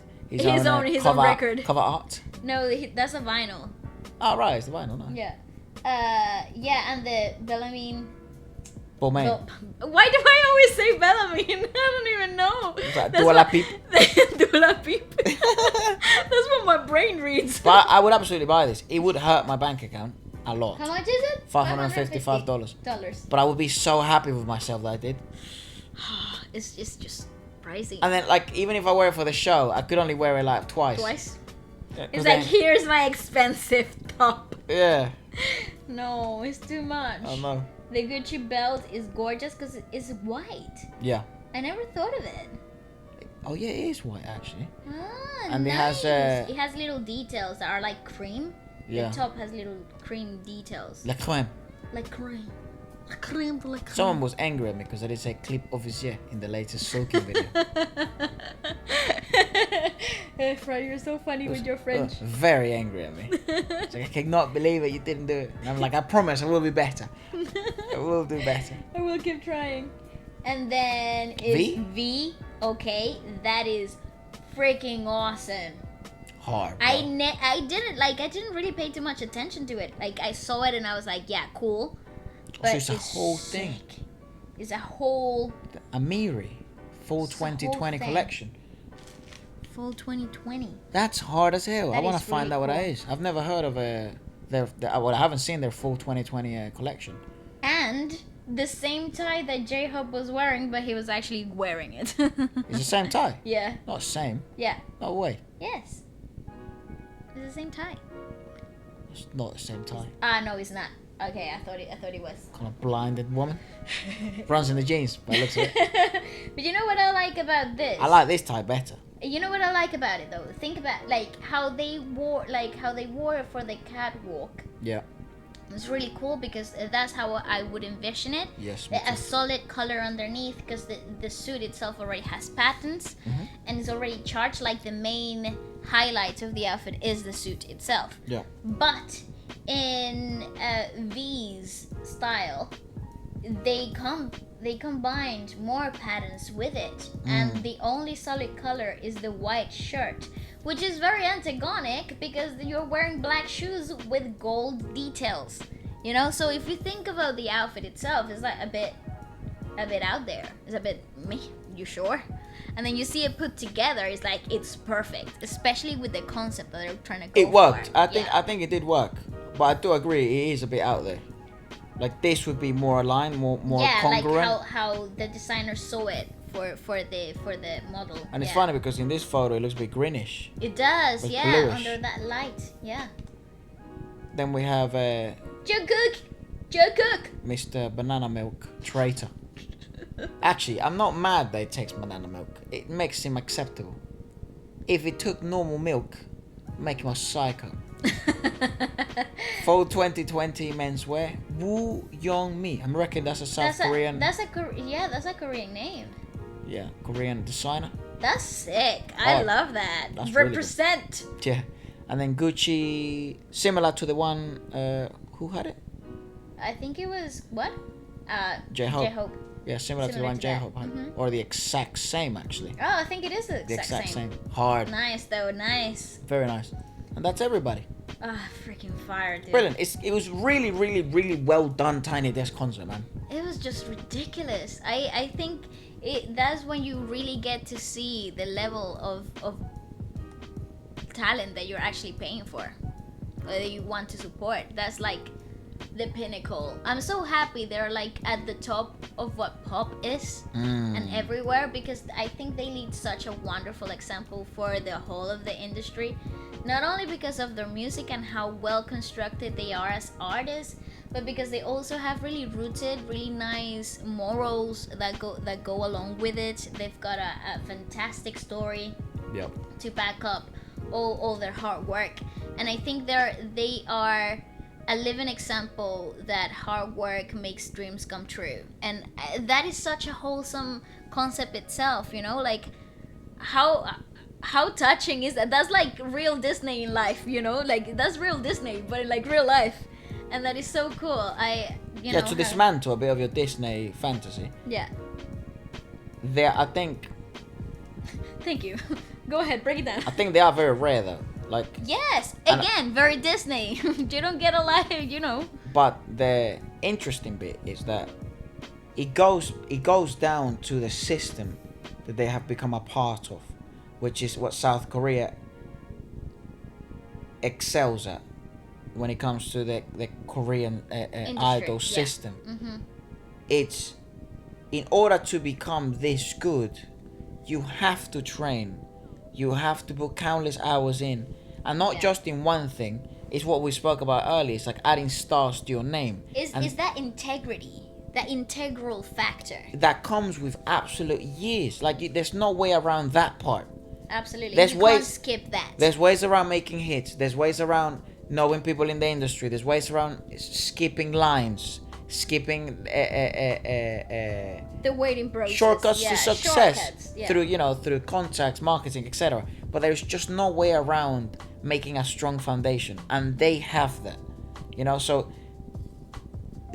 Speaker 1: own cover,
Speaker 2: record.
Speaker 1: cover art.
Speaker 2: No, that's a vinyl.
Speaker 1: Oh right, it's the vinyl. No.
Speaker 2: Yeah. Yeah, and the Bellarmine.
Speaker 1: Balmain.
Speaker 2: Why do I always say Bellarmine? I don't even know.
Speaker 1: Like Dua Lipa.
Speaker 2: Dua Lipa. That's what my brain reads.
Speaker 1: But I would absolutely buy this. It would hurt my bank account a lot.
Speaker 2: How much is it?
Speaker 1: $555.
Speaker 2: Dollars.
Speaker 1: But I would be so happy with myself that I did.
Speaker 2: It's just pricey.
Speaker 1: And then, like, even if I wear it for the show, I could only wear it like twice. Yeah, 'cause
Speaker 2: It's
Speaker 1: then-
Speaker 2: like, here's my expensive top.
Speaker 1: Yeah.
Speaker 2: No, it's too much.
Speaker 1: I know.
Speaker 2: The Gucci belt is gorgeous because it's white.
Speaker 1: Yeah.
Speaker 2: I never thought of it.
Speaker 1: Oh yeah, it is white actually.
Speaker 2: Ah,
Speaker 1: And it
Speaker 2: nice.
Speaker 1: has,
Speaker 2: It has little details that are like cream.
Speaker 1: Yeah.
Speaker 2: The top has little cream details.
Speaker 1: La crème.
Speaker 2: Like cream. La crème de la crème.
Speaker 1: Someone was angry at me because I did say clip officiel in the latest soaking video.
Speaker 2: Hey, Fry, you're so funny with your French.
Speaker 1: Very angry at me. It's like, I cannot believe it, you didn't do it. And I'm like, I promise I will be better. I will do better.
Speaker 2: I will keep trying. And then is V. Okay, that is freaking awesome.
Speaker 1: Hard. Bro.
Speaker 2: I didn't really pay too much attention to it. Like I saw it and I was like, yeah, cool. But
Speaker 1: So it's a whole thing.
Speaker 2: sick. It's a whole
Speaker 1: Amiri. Full
Speaker 2: It's a whole
Speaker 1: 2020
Speaker 2: thing.
Speaker 1: collection.
Speaker 2: full 2020.
Speaker 1: That's hard as hell. I
Speaker 2: That
Speaker 1: want to
Speaker 2: is
Speaker 1: find
Speaker 2: really
Speaker 1: out what that
Speaker 2: cool.
Speaker 1: is. I've never heard of well, I haven't seen their full 2020 collection.
Speaker 2: And the same tie that J-Hope was wearing, but he was actually wearing it.
Speaker 1: It's the same tie.
Speaker 2: Yeah.
Speaker 1: Not the same.
Speaker 2: Yeah.
Speaker 1: No way.
Speaker 2: Yes. It's the same tie.
Speaker 1: It's not the same tie.
Speaker 2: Ah, no, it's not. Okay, I thought it was.
Speaker 1: Kind of blinded woman. Runs in the jeans, but it looks like it.
Speaker 2: But you know what I like about this?
Speaker 1: I like this tie better.
Speaker 2: You know what I like about it though? Think about like how they wore it for the catwalk.
Speaker 1: Yeah.
Speaker 2: It's really cool because that's how I would envision it.
Speaker 1: Yes. Me
Speaker 2: A
Speaker 1: too.
Speaker 2: solid color underneath because the suit itself already has patterns
Speaker 1: Mhm.
Speaker 2: and it's already charged. Like the main highlight of the outfit is the suit itself.
Speaker 1: Yeah.
Speaker 2: But in V's style, they combined more patterns with it, and the only solid color is the white shirt, which is very antagonic because you're wearing black shoes with gold details. You know, so if you think about the outfit itself, it's like a bit out there. It's a bit me. You sure? And then you see it put together. It's like it's perfect, especially with the concept that they're trying to go
Speaker 1: It worked.
Speaker 2: for.
Speaker 1: I think it did work, but I do agree it is a bit out there. Like this would be more aligned, more
Speaker 2: yeah,
Speaker 1: congruent.
Speaker 2: like how the designer saw it for the model.
Speaker 1: And it's
Speaker 2: yeah.
Speaker 1: funny because in this photo it looks a bit greenish.
Speaker 2: It does,
Speaker 1: It's
Speaker 2: yeah,
Speaker 1: bluish.
Speaker 2: under that light, yeah.
Speaker 1: Then we have
Speaker 2: Jungkook.
Speaker 1: Mr. Banana Milk traitor. Actually, I'm not mad that it takes banana milk. It makes him acceptable. If it took normal milk, make him a psycho. Fall 2020 menswear. Woo Young Mi. I'm reckon that's a South Korean.
Speaker 2: That's a Korean name.
Speaker 1: Yeah, Korean designer.
Speaker 2: That's sick. I
Speaker 1: Oh,
Speaker 2: love that.
Speaker 1: that's really good.
Speaker 2: Represent.
Speaker 1: Yeah, and then Gucci, similar to the one. Who had it?
Speaker 2: I think it was what?
Speaker 1: J-Hope.
Speaker 2: J-Hope.
Speaker 1: Yeah, similar to the
Speaker 2: Similar
Speaker 1: one
Speaker 2: to that.
Speaker 1: J-Hope had,
Speaker 2: Mhm.
Speaker 1: or the exact same actually.
Speaker 2: Oh, I think it is the
Speaker 1: The
Speaker 2: exact same.
Speaker 1: Hard.
Speaker 2: Nice though, nice.
Speaker 1: Very nice. And that's everybody.
Speaker 2: Ah, freaking fire, dude.
Speaker 1: Brilliant. It was really, really, really well done Tiny Desk concert, man.
Speaker 2: It was just ridiculous. I think that's when you really get to see the level of talent that you're actually paying for, or that you want to support. That's like the pinnacle. I'm so happy they're like at the top of what pop is and everywhere, because I think they lead such a wonderful example for the whole of the industry, not only because of their music and how well constructed they are as artists, but because they also have really rooted, really nice morals that go along with it. They've got a fantastic story to back up all their hard work, and I think they are a living example that hard work makes dreams come true. And that is such a wholesome concept itself, you know, like how touching is that? That's like real Disney in life, you know, like that's real Disney but in like real life, and that is so cool.
Speaker 1: To dismantle a bit of your Disney fantasy, I think
Speaker 2: thank you. Go ahead, break it down.
Speaker 1: I think they are very rare though. Like,
Speaker 2: yes, again, very Disney. You don't get a lot, you know.
Speaker 1: But the interesting bit is that it goes down to the system that they have become a part of, which is what South Korea excels at when it comes to the Korean idol system. It's, in order to become this good, you have to train, you have to put countless hours in, and not just in one thing. It's what we spoke about earlier. It's like adding stars to your name.
Speaker 2: Is that integrity, that integral factor
Speaker 1: that comes with absolute years. Like, there's no way around that part.
Speaker 2: Absolutely.
Speaker 1: There's
Speaker 2: you
Speaker 1: ways,
Speaker 2: can't skip that.
Speaker 1: There's ways around making hits. There's ways around knowing people in the industry. There's ways around skipping lines, skipping
Speaker 2: the waiting process.
Speaker 1: Shortcuts to success through contacts, marketing, etc. But there's just no way around making a strong foundation, and they have that. You know, so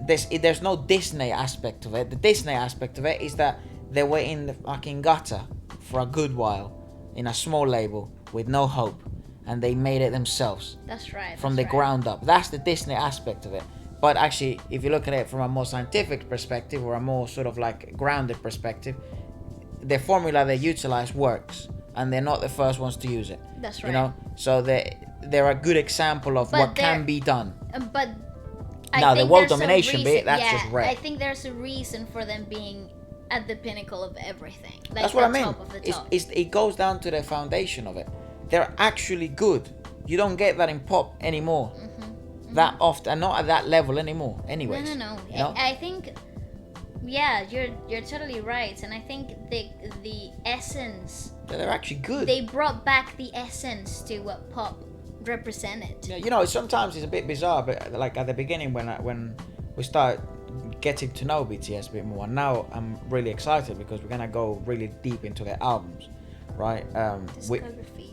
Speaker 1: there's no Disney aspect of it. The Disney aspect of it is that they were in the fucking gutter for a good while in a small label with no hope, and they made it themselves.
Speaker 2: That's right.
Speaker 1: From the ground up. That's the Disney aspect of it. But actually, if you look at it from a more scientific perspective, or a more sort of like grounded perspective, the formula they utilize works, and they're not the first ones to use it.
Speaker 2: That's right.
Speaker 1: You know, so they're a good example of what can be done.
Speaker 2: But
Speaker 1: now the world domination bit, that's just rare.
Speaker 2: I think there's a reason for them being at the pinnacle of everything. Like,
Speaker 1: that's what I mean.
Speaker 2: Top of the top.
Speaker 1: It goes down to the foundation of it. They're actually good. You don't get that in pop anymore. That often, and not at that level anymore. Anyways.
Speaker 2: No.
Speaker 1: You know?
Speaker 2: I think, you're totally right, and I think the essence.
Speaker 1: They're actually good.
Speaker 2: They brought back the essence to what pop represented.
Speaker 1: Yeah, you know, sometimes it's a bit bizarre, but like at the beginning when we start getting to know BTS a bit more, and now I'm really excited because we're gonna go really deep into their albums, right?
Speaker 2: Discography.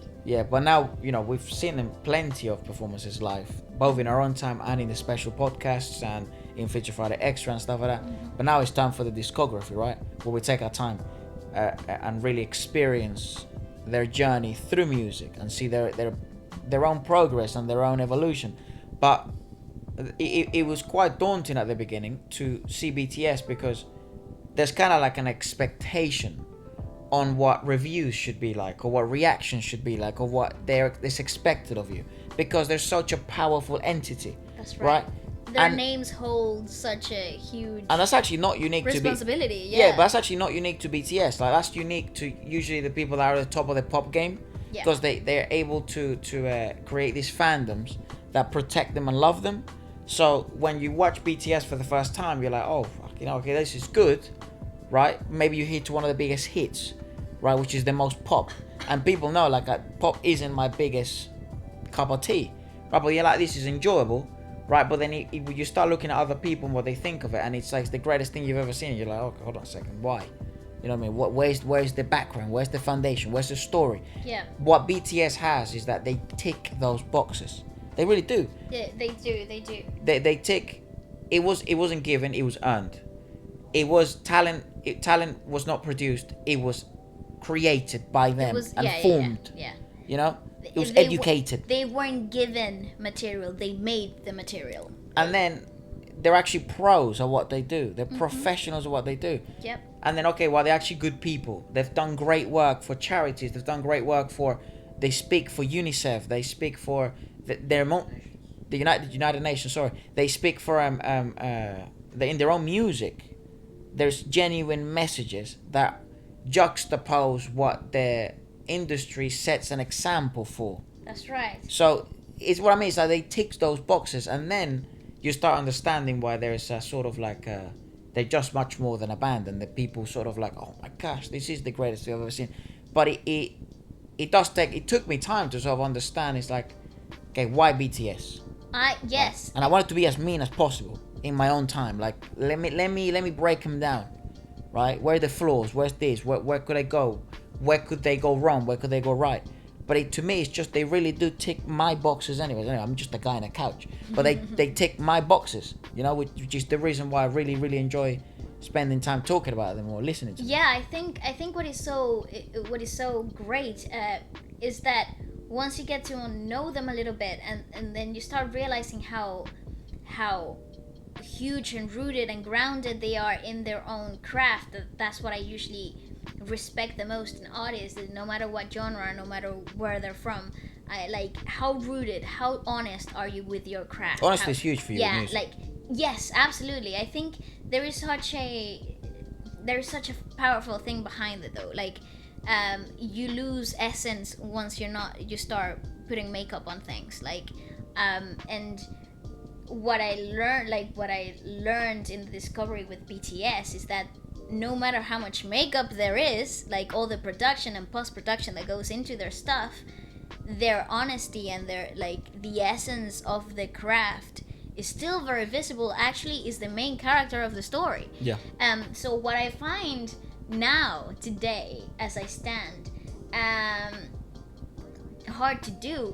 Speaker 1: But now, you know, we've seen them plenty of performances live, both in our own time and in the special podcasts and in Feature Friday Extra and stuff like that. But now it's time for the discography, right? Where we take our time and really experience their journey through music and see their own progress and their own evolution. But it was quite daunting at the beginning to see BTS, because there's kind of like an expectation on what reviews should be like, or what reactions should be like, or what is expected of you, because they're such a powerful entity.
Speaker 2: That's right. Their names hold such a huge,
Speaker 1: and that's actually not unique
Speaker 2: responsibility.
Speaker 1: But that's actually not unique to BTS. Like, that's unique to usually the people that are at the top of the pop game, because they're able to create these fandoms that protect them and love them. So when you watch BTS for the first time, you're like, oh, okay, this is good, right? Maybe you hit one of the biggest hits, right, which is the most pop, and people know like pop isn't my biggest cup of tea, right? But you're like, this is enjoyable, right? But then you start looking at other people and what they think of it, and it's like the greatest thing you've ever seen. You're like, okay, hold on a second, why? You know what I mean? Where's the background? Where's the foundation? Where's the story?
Speaker 2: Yeah.
Speaker 1: What BTS has is that they tick those boxes. They really do.
Speaker 2: Yeah, they do.
Speaker 1: They tick. It wasn't given. It was earned. It was talent. Talent was not produced. It was created by them formed.
Speaker 2: Yeah.
Speaker 1: You know, it was educated.
Speaker 2: They weren't given material. They made the material.
Speaker 1: And then they're actually pros at what they do. They're professionals at what they do.
Speaker 2: Yep.
Speaker 1: And then they're actually good people. They've done great work for charities. They've done great work for they speak for UNICEF. They speak for the United Nations. Sorry, they speak for in their own music. There's genuine messages that juxtapose what the industry sets an example for.
Speaker 2: That's right.
Speaker 1: So it's what I mean is that they tick those boxes, and then you start understanding why there's a sort of like they're just much more than a band, and the people sort of like, oh my gosh, this is the greatest thing I've ever seen. But it took me time to sort of understand. It's like, okay, why BTS?
Speaker 2: Yes.
Speaker 1: And I wanted to be as mean as possible in my own time. Like, let me break them down, right? Where are the flaws? Where's this? Where could I go? Where could they go wrong? Where could they go right? But to me, it's just they really do tick my boxes anyways. Anyway, I'm just a guy on a couch. But they tick my boxes, you know, which is the reason why I really, really enjoy spending time talking about them or listening to them.
Speaker 2: Yeah, I think what is so great is that once you get to know them a little bit, and then you start realizing how huge and rooted and grounded they are in their own craft. That's what I usually respect the most in artists, no matter what genre, no matter where they're from. I like how rooted, how honest are you with your craft.
Speaker 1: Honesty is huge for you.
Speaker 2: Yeah,
Speaker 1: music.
Speaker 2: like yes, absolutely. I think there is such a powerful thing behind it though. Like you lose essence once you start putting makeup on things. Like and what I learned in the discovery with BTS is that no matter how much makeup there is, like all the production and post-production that goes into their stuff, their honesty and their like the essence of the craft is still very visible. Actually is the main character of the story.
Speaker 1: Yeah.
Speaker 2: So what I find now today as I stand hard to do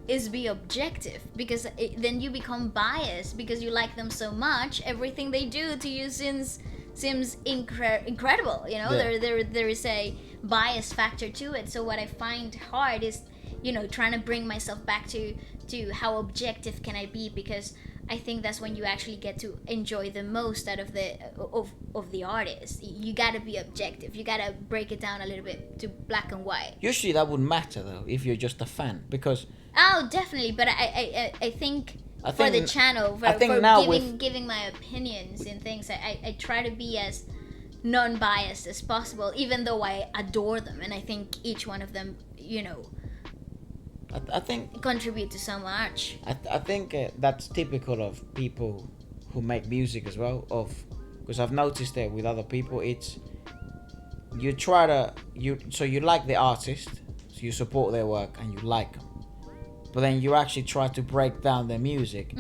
Speaker 2: is be objective, because then you become biased because you like them so much. Everything they do to you seems incredible, you know.
Speaker 1: Yeah.
Speaker 2: There is a bias factor to it. So what I find hard is, you know, trying to bring myself back to how objective can I be, because I think that's when you actually get to enjoy the most out of the artist. You gotta be objective. You gotta break it down a little bit to black and white.
Speaker 1: Usually that wouldn't matter though if you're just a fan, because
Speaker 2: oh, definitely. But I think for the channel, for giving my opinions in things, I try to be as non-biased as possible, even though I adore them, and I think each one of them, you know,
Speaker 1: I think
Speaker 2: contribute to so much.
Speaker 1: I think that's typical of people who make music as well. Because I've noticed that with other people, it's you like the artist, so you support their work and you like them, but then you actually try to break down their music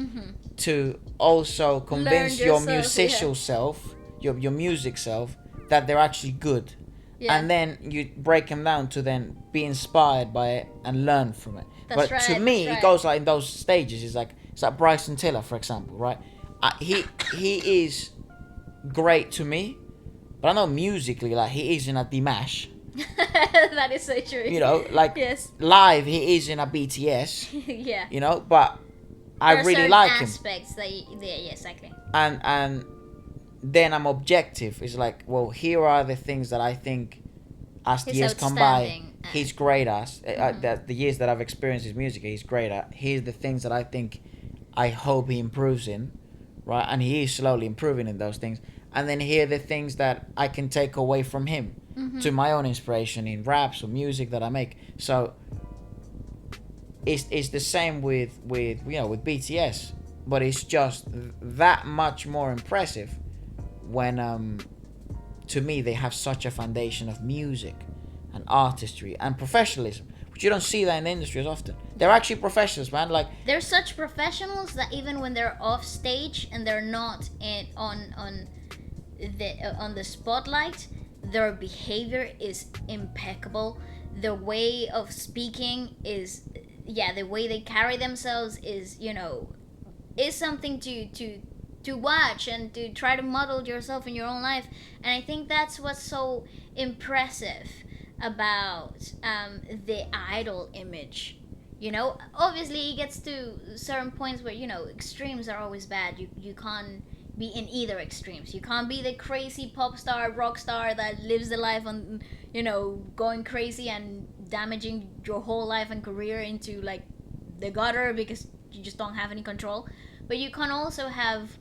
Speaker 1: to also convince your musical self, your music self, that they're actually good. Yeah. And then you break them down to then be inspired by it and learn from it. But to me, it goes like in those stages. It's like Bryson Tiller, for example, right? He is great to me, but I know musically, like he is in a Dimash.
Speaker 2: That is so true.
Speaker 1: You know, like
Speaker 2: yes.
Speaker 1: Live, he is in a BTS.
Speaker 2: Yeah.
Speaker 1: You know, but I really like him.
Speaker 2: Aspects that yeah, exactly.
Speaker 1: And then I'm objective. It's like, well, here are the things that I think, as the years come by, he's great at. The years that I've experienced his music, he's great at. Here's the things that I think, I hope he improves in, right? And he is slowly improving in those things. And then here are the things that I can take away from him to my own inspiration in raps or music that I make. So it's the same with BTS, but it's just that much more impressive when to me they have such a foundation of music and artistry and professionalism, which you don't see that in the industry as often. They're actually professionals, man. Like,
Speaker 2: they're such professionals that even when they're off stage and they're not on the spotlight, their behavior is impeccable. Their way of speaking is, the way they carry themselves is, you know, is something to watch and to try to model yourself in your own life. And I think that's what's so impressive about the idol image. You know, obviously it gets to certain points where, you know, extremes are always bad. You can't be in either extremes. You can't be the crazy pop star, rock star that lives the life on, you know, going crazy and damaging your whole life and career into like the gutter because you just don't have any control. But you can also have,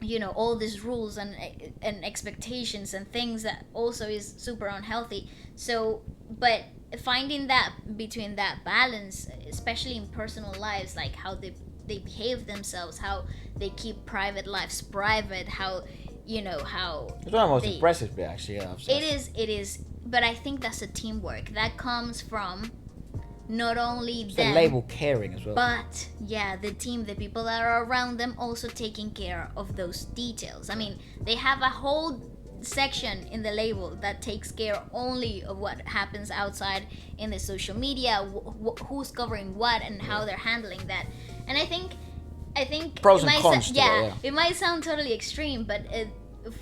Speaker 2: you know, all these rules and expectations and things that also is super unhealthy. So, but finding that between that balance, especially in personal lives, like how they behave themselves, how they keep private lives private, how, you know, how
Speaker 1: it's one of the most impressive bit, actually. Yeah,
Speaker 2: it is, but I think that's a teamwork that comes from not only
Speaker 1: it's
Speaker 2: them,
Speaker 1: the label caring as well,
Speaker 2: but yeah, the team, the people that are around them, also taking care of those details. I mean, they have a whole section in the label that takes care only of what happens outside in the social media, who's covering what and how they're handling that. And I think
Speaker 1: pros and cons to it,
Speaker 2: it might sound totally extreme, but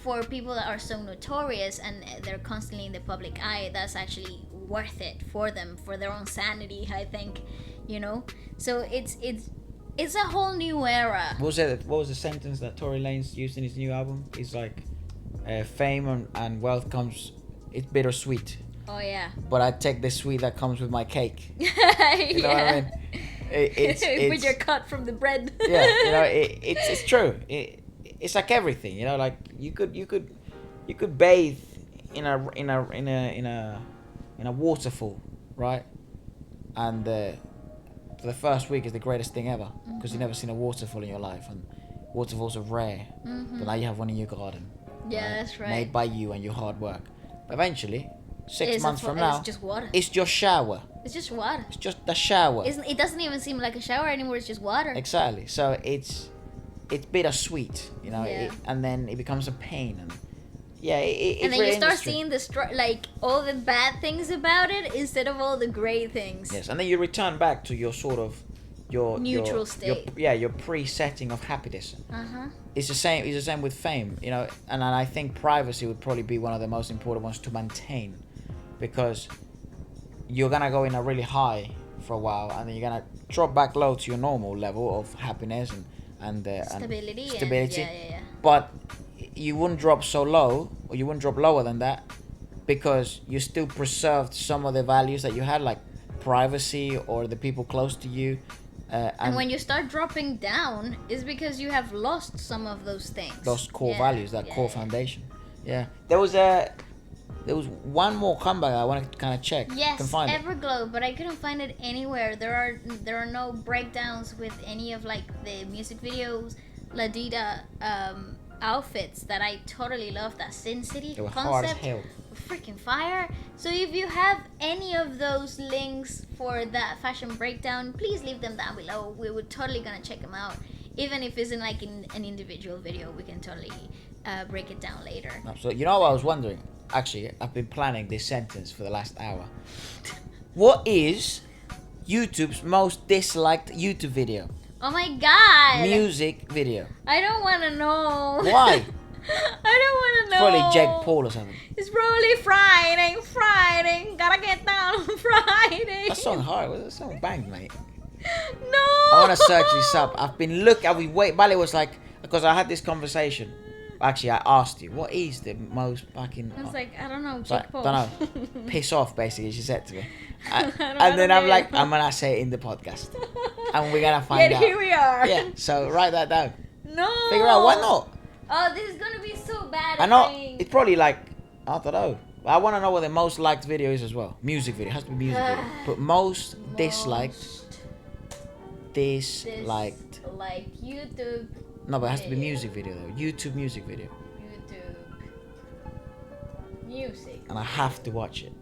Speaker 2: for people that are so notorious and they're constantly in the public eye, that's actually worth it for them, for their own sanity, I think, you know. So it's a whole new era.
Speaker 1: What was the sentence that Tory Lanez used in his new album? He's like, fame and wealth comes, it's bittersweet,
Speaker 2: Oh yeah.
Speaker 1: but I take the sweet that comes with my cake.
Speaker 2: Yeah.
Speaker 1: You know what I mean? It's
Speaker 2: with your cut from the bread.
Speaker 1: Yeah, you know, it's true. It's like everything, you know. Like you could bathe in a waterfall, right? And for the first week is the greatest thing ever because you've never seen a waterfall in your life, and waterfalls are rare. But now you have one in your garden.
Speaker 2: Yeah, right? That's right.
Speaker 1: Made by you and your hard work. But eventually, 6 months from now,
Speaker 2: it's just water.
Speaker 1: It's just shower.
Speaker 2: It's just water.
Speaker 1: It's just the shower.
Speaker 2: It doesn't even seem like a shower anymore. It's just water.
Speaker 1: Exactly. So it's bittersweet, you know,
Speaker 2: Yeah.
Speaker 1: and then it becomes a pain, and
Speaker 2: and then you start seeing like all the bad things about it instead of all the great things.
Speaker 1: Yes, and then you return back to your sort of your
Speaker 2: neutral state.
Speaker 1: Your pre-setting of happiness. It's the same with fame, you know, and I think privacy would probably be one of the most important ones to maintain, because you're gonna go in a really high for a while, and then you're gonna drop back low to your normal level of happiness and
Speaker 2: stability. Yeah.
Speaker 1: But you wouldn't drop so low, or you wouldn't drop lower than that, because you still preserved some of the values that you had, like privacy or the people close to you.
Speaker 2: And when you start dropping down, is because you have lost some of those things.
Speaker 1: Those core values, that core foundation. Yeah. There was one more comeback I wanted to kind of check.
Speaker 2: Yes,
Speaker 1: can find
Speaker 2: Everglow, but I couldn't find it anywhere. There are no breakdowns with any of like the music videos, Ladida outfits that I totally love. That Sin City
Speaker 1: They were
Speaker 2: concept.
Speaker 1: hard as hell.
Speaker 2: Freaking fire. So if you have any of those links for that fashion breakdown, please leave them down below. We would totally gonna check them out. Even if it's in like in an individual video, we can totally break it down later.
Speaker 1: So you know what I was wondering? Actually, I've been planning this sentence for the last hour. What is YouTube's most disliked YouTube video?
Speaker 2: Oh my god!
Speaker 1: Music video.
Speaker 2: I don't want to know.
Speaker 1: Why?
Speaker 2: I don't want to know.
Speaker 1: Probably Jake Paul or something.
Speaker 2: It's probably Friday. Gotta get down on Friday.
Speaker 1: That song hard. That song banged, mate.
Speaker 2: No.
Speaker 1: I want to search this up. I've been Bale was like, because I had this conversation. Actually, I asked you, what is the most fucking...
Speaker 2: I was like, I don't know, Jake Paul.
Speaker 1: Don't know. Piss off, basically, she said to me.
Speaker 2: And
Speaker 1: then I'm like, I'm going to say it in the podcast. And we're going to find out.
Speaker 2: Here we are.
Speaker 1: Yeah, so write that down.
Speaker 2: No.
Speaker 1: Figure out, why not?
Speaker 2: Oh, this is going to be so bad.
Speaker 1: I know, it's probably like, I don't know. I want to know what the most liked video is as well. Music video, it has to be music video. But most disliked.
Speaker 2: Like YouTube.
Speaker 1: No, but it has to be music video though. YouTube music video.
Speaker 2: YouTube music.
Speaker 1: And I have to watch it.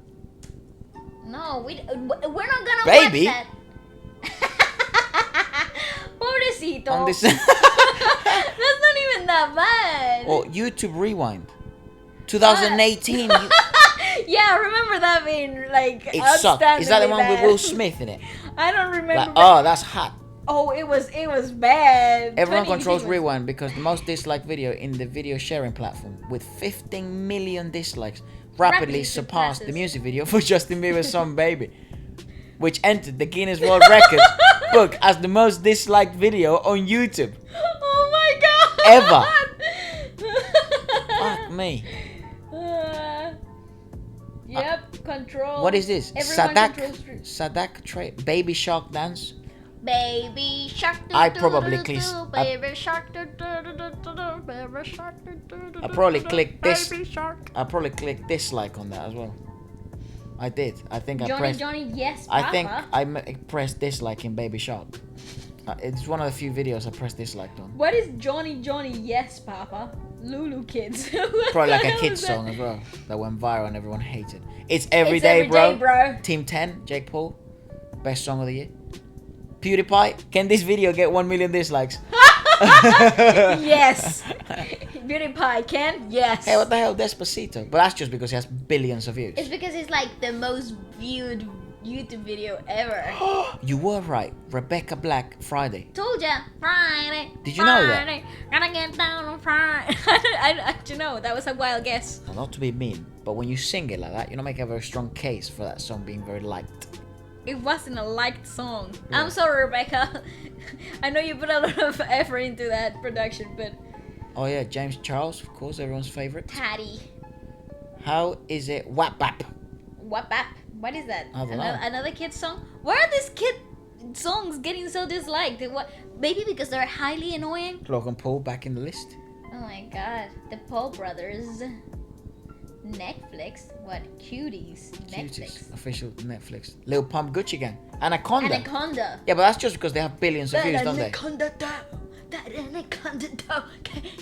Speaker 2: No, we're not gonna
Speaker 1: Baby.
Speaker 2: watch that. Pobrecito.
Speaker 1: On this.
Speaker 2: That's not even that bad.
Speaker 1: Or YouTube Rewind. 2018.
Speaker 2: Yeah, I remember that being like
Speaker 1: It sucked. Is that the one with Will Smith in it?
Speaker 2: I don't remember.
Speaker 1: Like, oh, that's hot.
Speaker 2: Oh, it was bad.
Speaker 1: Everyone controls Rewind because the most disliked video in the video sharing platform with 15 million dislikes rapidly surpassed the music video for Justin Bieber's song Baby, which entered the Guinness World Records book as the most disliked video on YouTube.
Speaker 2: Oh my god.
Speaker 1: Ever. Fuck me.
Speaker 2: Yep. control.
Speaker 1: What is this?
Speaker 2: Everyone controls street.
Speaker 1: Sadak tray. Baby Shark dance.
Speaker 2: Baby shark.
Speaker 1: I probably click.
Speaker 2: Baby shark. Baby shark.
Speaker 1: I probably clicked this.
Speaker 2: Baby shark.
Speaker 1: I probably clicked dislike on that as well. I did. I think I pressed.
Speaker 2: Johnny, yes, Papa.
Speaker 1: I think I pressed dislike in Baby Shark. It's one of the few videos I pressed dislike on.
Speaker 2: What is Johnny, yes, Papa? Lulu Kids.
Speaker 1: Probably like a kid's song as well that went viral and everyone hated. It's every day, bro. Team 10, Jake Paul, best song of the year. PewDiePie, can this video get 1 million dislikes?
Speaker 2: Yes. PewDiePie can? Yes.
Speaker 1: Hey, what the hell, Despacito? But that's just because he has billions of views.
Speaker 2: It's because it's like the most viewed YouTube video ever.
Speaker 1: You were right. Rebecca Black, Friday.
Speaker 2: Told ya, Friday.
Speaker 1: Did you know that?
Speaker 2: Gonna get down on Friday. You know, that was a wild guess.
Speaker 1: Now, not to be mean, but when you sing it like that, you don't make a very strong case for that song being very liked.
Speaker 2: It wasn't a liked song.
Speaker 1: Yeah.
Speaker 2: I'm sorry, Rebecca. I know you put a lot of effort into that production, but...
Speaker 1: Oh yeah, James Charles, of course, everyone's favorite.
Speaker 2: Patty.
Speaker 1: How is it? Wap Bap.
Speaker 2: What bap? What is that?
Speaker 1: I don't know.
Speaker 2: Another kid song? Why are these kid songs getting so disliked? What? Maybe because they're highly annoying?
Speaker 1: Logan Paul back in the list.
Speaker 2: Oh my god. The Paul brothers. Netflix? What? Cuties. Netflix.
Speaker 1: Cuties. Official Netflix. Lil Pump, Gucci Gang. Anaconda.
Speaker 2: Anaconda.
Speaker 1: Yeah, but that's just because they have billions of views, don't they?
Speaker 2: Anaconda that anaconda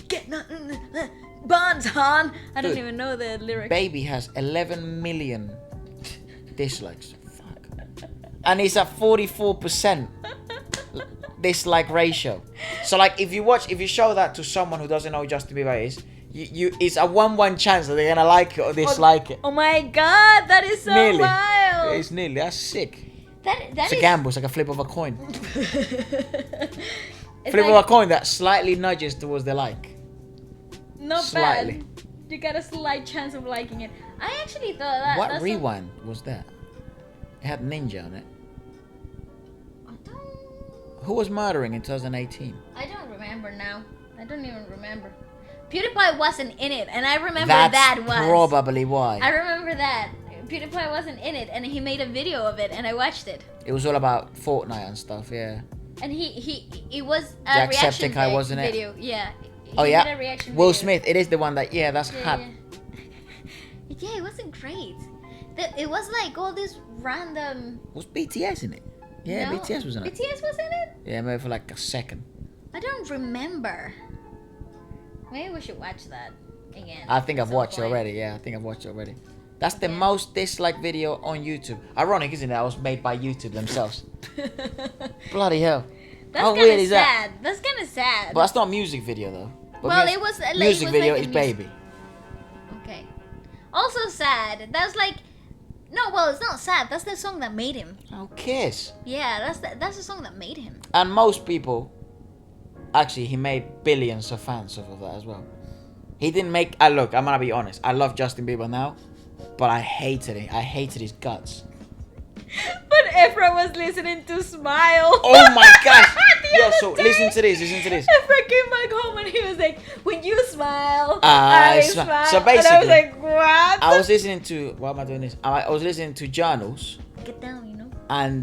Speaker 2: get nothing. Bonds, Han. I don't even know the lyrics.
Speaker 1: Baby has 11 million dislikes. Fuck. And it's at 44% dislike ratio. So like if you show that to someone who doesn't know who Justin Bieber is, it's a 1-1 chance that they're gonna like it or dislike it.
Speaker 2: Oh my god, that is so
Speaker 1: nearly.
Speaker 2: wild.
Speaker 1: It's nearly. That's sick.
Speaker 2: It's
Speaker 1: a gamble. It's like a flip of a coin.
Speaker 2: It's
Speaker 1: Flip
Speaker 2: like,
Speaker 1: of a coin that slightly nudges towards the like.
Speaker 2: Not
Speaker 1: Slightly.
Speaker 2: bad. You got a slight chance of liking it. I actually thought that.
Speaker 1: What rewind was that? It had Ninja on it. Who was murdering in 2018?
Speaker 2: I don't remember now. I don't even remember. PewDiePie wasn't in it, and I remember
Speaker 1: That's
Speaker 2: that was.
Speaker 1: probably why.
Speaker 2: I remember that. PewDiePie wasn't in it, and he made a video of it, and I watched it.
Speaker 1: It was all about Fortnite and stuff, yeah.
Speaker 2: And it was a reaction
Speaker 1: wasn't it?
Speaker 2: video. Yeah.
Speaker 1: Oh
Speaker 2: He
Speaker 1: yeah.
Speaker 2: did a reaction
Speaker 1: Will
Speaker 2: video.
Speaker 1: Smith. It is the one that that's hot.
Speaker 2: Yeah, it wasn't great. It was like all this random.
Speaker 1: Was BTS in it? Yeah,
Speaker 2: No,
Speaker 1: BTS was in it.
Speaker 2: BTS was in it?
Speaker 1: Yeah, maybe for like a second.
Speaker 2: I don't remember. Maybe we should watch that again.
Speaker 1: I think
Speaker 2: at
Speaker 1: I've
Speaker 2: some
Speaker 1: watched it
Speaker 2: point.
Speaker 1: already. Yeah, I think I've watched it already. That's the
Speaker 2: Okay.
Speaker 1: most disliked video on YouTube. Ironic, isn't it? That was made by YouTube themselves. Bloody hell.
Speaker 2: That's
Speaker 1: How
Speaker 2: kind
Speaker 1: weird
Speaker 2: of
Speaker 1: is that?
Speaker 2: sad. That's kind of sad.
Speaker 1: But that's not a music video though. But
Speaker 2: well, it was like,
Speaker 1: music
Speaker 2: it was
Speaker 1: video
Speaker 2: like
Speaker 1: is
Speaker 2: a music-
Speaker 1: Baby.
Speaker 2: Okay. Also sad. That's like. No, well, it's not sad. That's the song that made him.
Speaker 1: Oh, Kiss.
Speaker 2: Yeah, that's the song that made him.
Speaker 1: And most people, actually, he made billions of fans off of that as well. He didn't make. Look, I'm gonna be honest. I love Justin Bieber now, but I hated it. I hated his guts.
Speaker 2: But Efra was listening to Smile.
Speaker 1: Oh my gosh!
Speaker 2: The
Speaker 1: Yeah,
Speaker 2: other
Speaker 1: so
Speaker 2: day,
Speaker 1: listen to this. Listen to this.
Speaker 2: Efra came back home and he was like, "When you smile,
Speaker 1: I
Speaker 2: I
Speaker 1: smile."
Speaker 2: smile."
Speaker 1: So
Speaker 2: and I was
Speaker 1: basically,
Speaker 2: like, "What?"
Speaker 1: I was listening to. Why am I doing this? I was listening to journals
Speaker 2: Get down, you know.
Speaker 1: and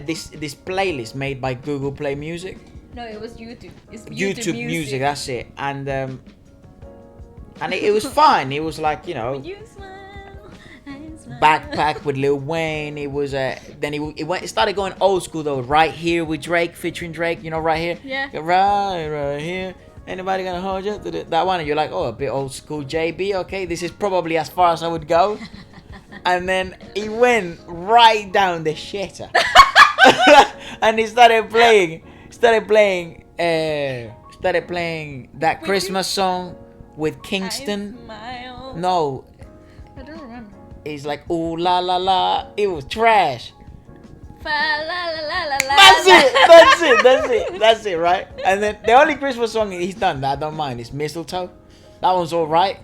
Speaker 1: this playlist made by Google Play Music.
Speaker 2: No, it was YouTube. It's
Speaker 1: YouTube music. That's it. And it was fine. It was like, you know,
Speaker 2: When you smile, I smile.
Speaker 1: Backpack with Lil Wayne. It was then it started going old school though. Right Here with Drake, featuring Drake. You know, Right Here.
Speaker 2: Yeah.
Speaker 1: Right here. Anybody gonna hold you? That one, and you're like, oh, a bit old school JB. Okay, this is probably as far as I would go. And then he went right down the shitter, and he started playing that Christmas song with Kingston.
Speaker 2: I smile.
Speaker 1: No,
Speaker 2: I don't remember.
Speaker 1: it's like ooh la la la. It was trash.
Speaker 2: Fa la la la la la.
Speaker 1: That's it, right? And then the only Christmas song he's done that I don't mind is Mistletoe. That one's alright.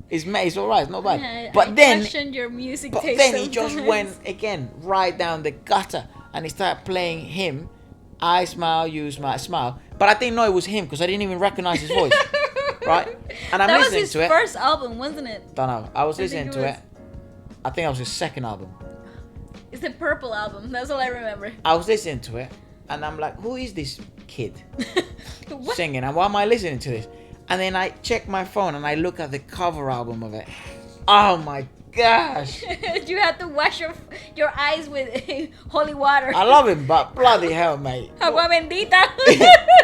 Speaker 1: It's alright, it's not bad.
Speaker 2: Yeah,
Speaker 1: But
Speaker 2: I
Speaker 1: then
Speaker 2: question your music
Speaker 1: But
Speaker 2: taste
Speaker 1: then he just
Speaker 2: sometimes.
Speaker 1: went again right down the gutter and he started playing him. I smile, you smile, smile. But I didn't know it was him because I didn't even recognize his voice. Right? And I'm
Speaker 2: that was
Speaker 1: listening
Speaker 2: his
Speaker 1: to it.
Speaker 2: first album, wasn't it?
Speaker 1: Don't know. I was
Speaker 2: I think
Speaker 1: listening
Speaker 2: it
Speaker 1: to
Speaker 2: was.
Speaker 1: it. I think that was his second album.
Speaker 2: It's the Purple album. That's all I remember.
Speaker 1: I was listening to it, and I'm like, who is this kid
Speaker 2: What?
Speaker 1: singing? And why am I listening to this? And then I check my phone and I look at the cover album of it. Oh my gosh!
Speaker 2: You had to wash your eyes with holy water.
Speaker 1: I love him, but bloody hell, mate!
Speaker 2: Agua bendita.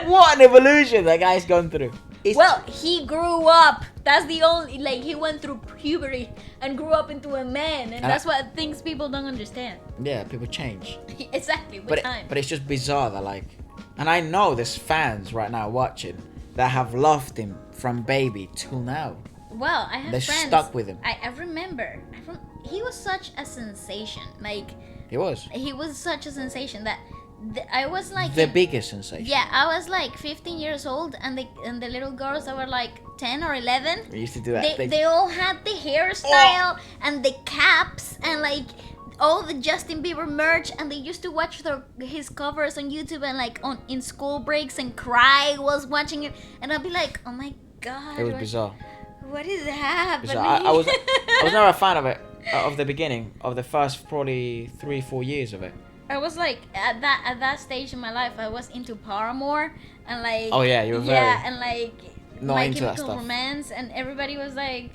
Speaker 1: What an evolution that guy's gone through.
Speaker 2: Well, he grew up. That's the only, like, he went through puberty and grew up into a man, and that's what things people don't understand.
Speaker 1: Yeah, people change.
Speaker 2: Exactly, with time.
Speaker 1: But it's just bizarre that, like, and I know there's fans right now watching that have loved him from baby till now.
Speaker 2: Well, I have
Speaker 1: They're
Speaker 2: friends.
Speaker 1: stuck with him.
Speaker 2: I remember. He was such a sensation. Like,
Speaker 1: He was
Speaker 2: such a sensation that I was like
Speaker 1: the biggest sensation.
Speaker 2: Yeah, I was like 15 years old, and the little girls that were like 10 or 11.
Speaker 1: We used to do that thing.
Speaker 2: They all had the hairstyle and the caps and like all the Justin Bieber merch, and they used to watch his covers on YouTube and like in school breaks and cry while watching it, and I'd be like, oh my god,
Speaker 1: It was bizarre.
Speaker 2: What is happening?
Speaker 1: Bizarre. I was never a fan of it of the beginning of the first probably 3-4 years of it.
Speaker 2: I was like at that stage in my life, I was into Paramore and like.
Speaker 1: Oh yeah, you were very.
Speaker 2: Yeah, and like
Speaker 1: not
Speaker 2: My
Speaker 1: into that
Speaker 2: Chemical
Speaker 1: stuff.
Speaker 2: Romance, and everybody was like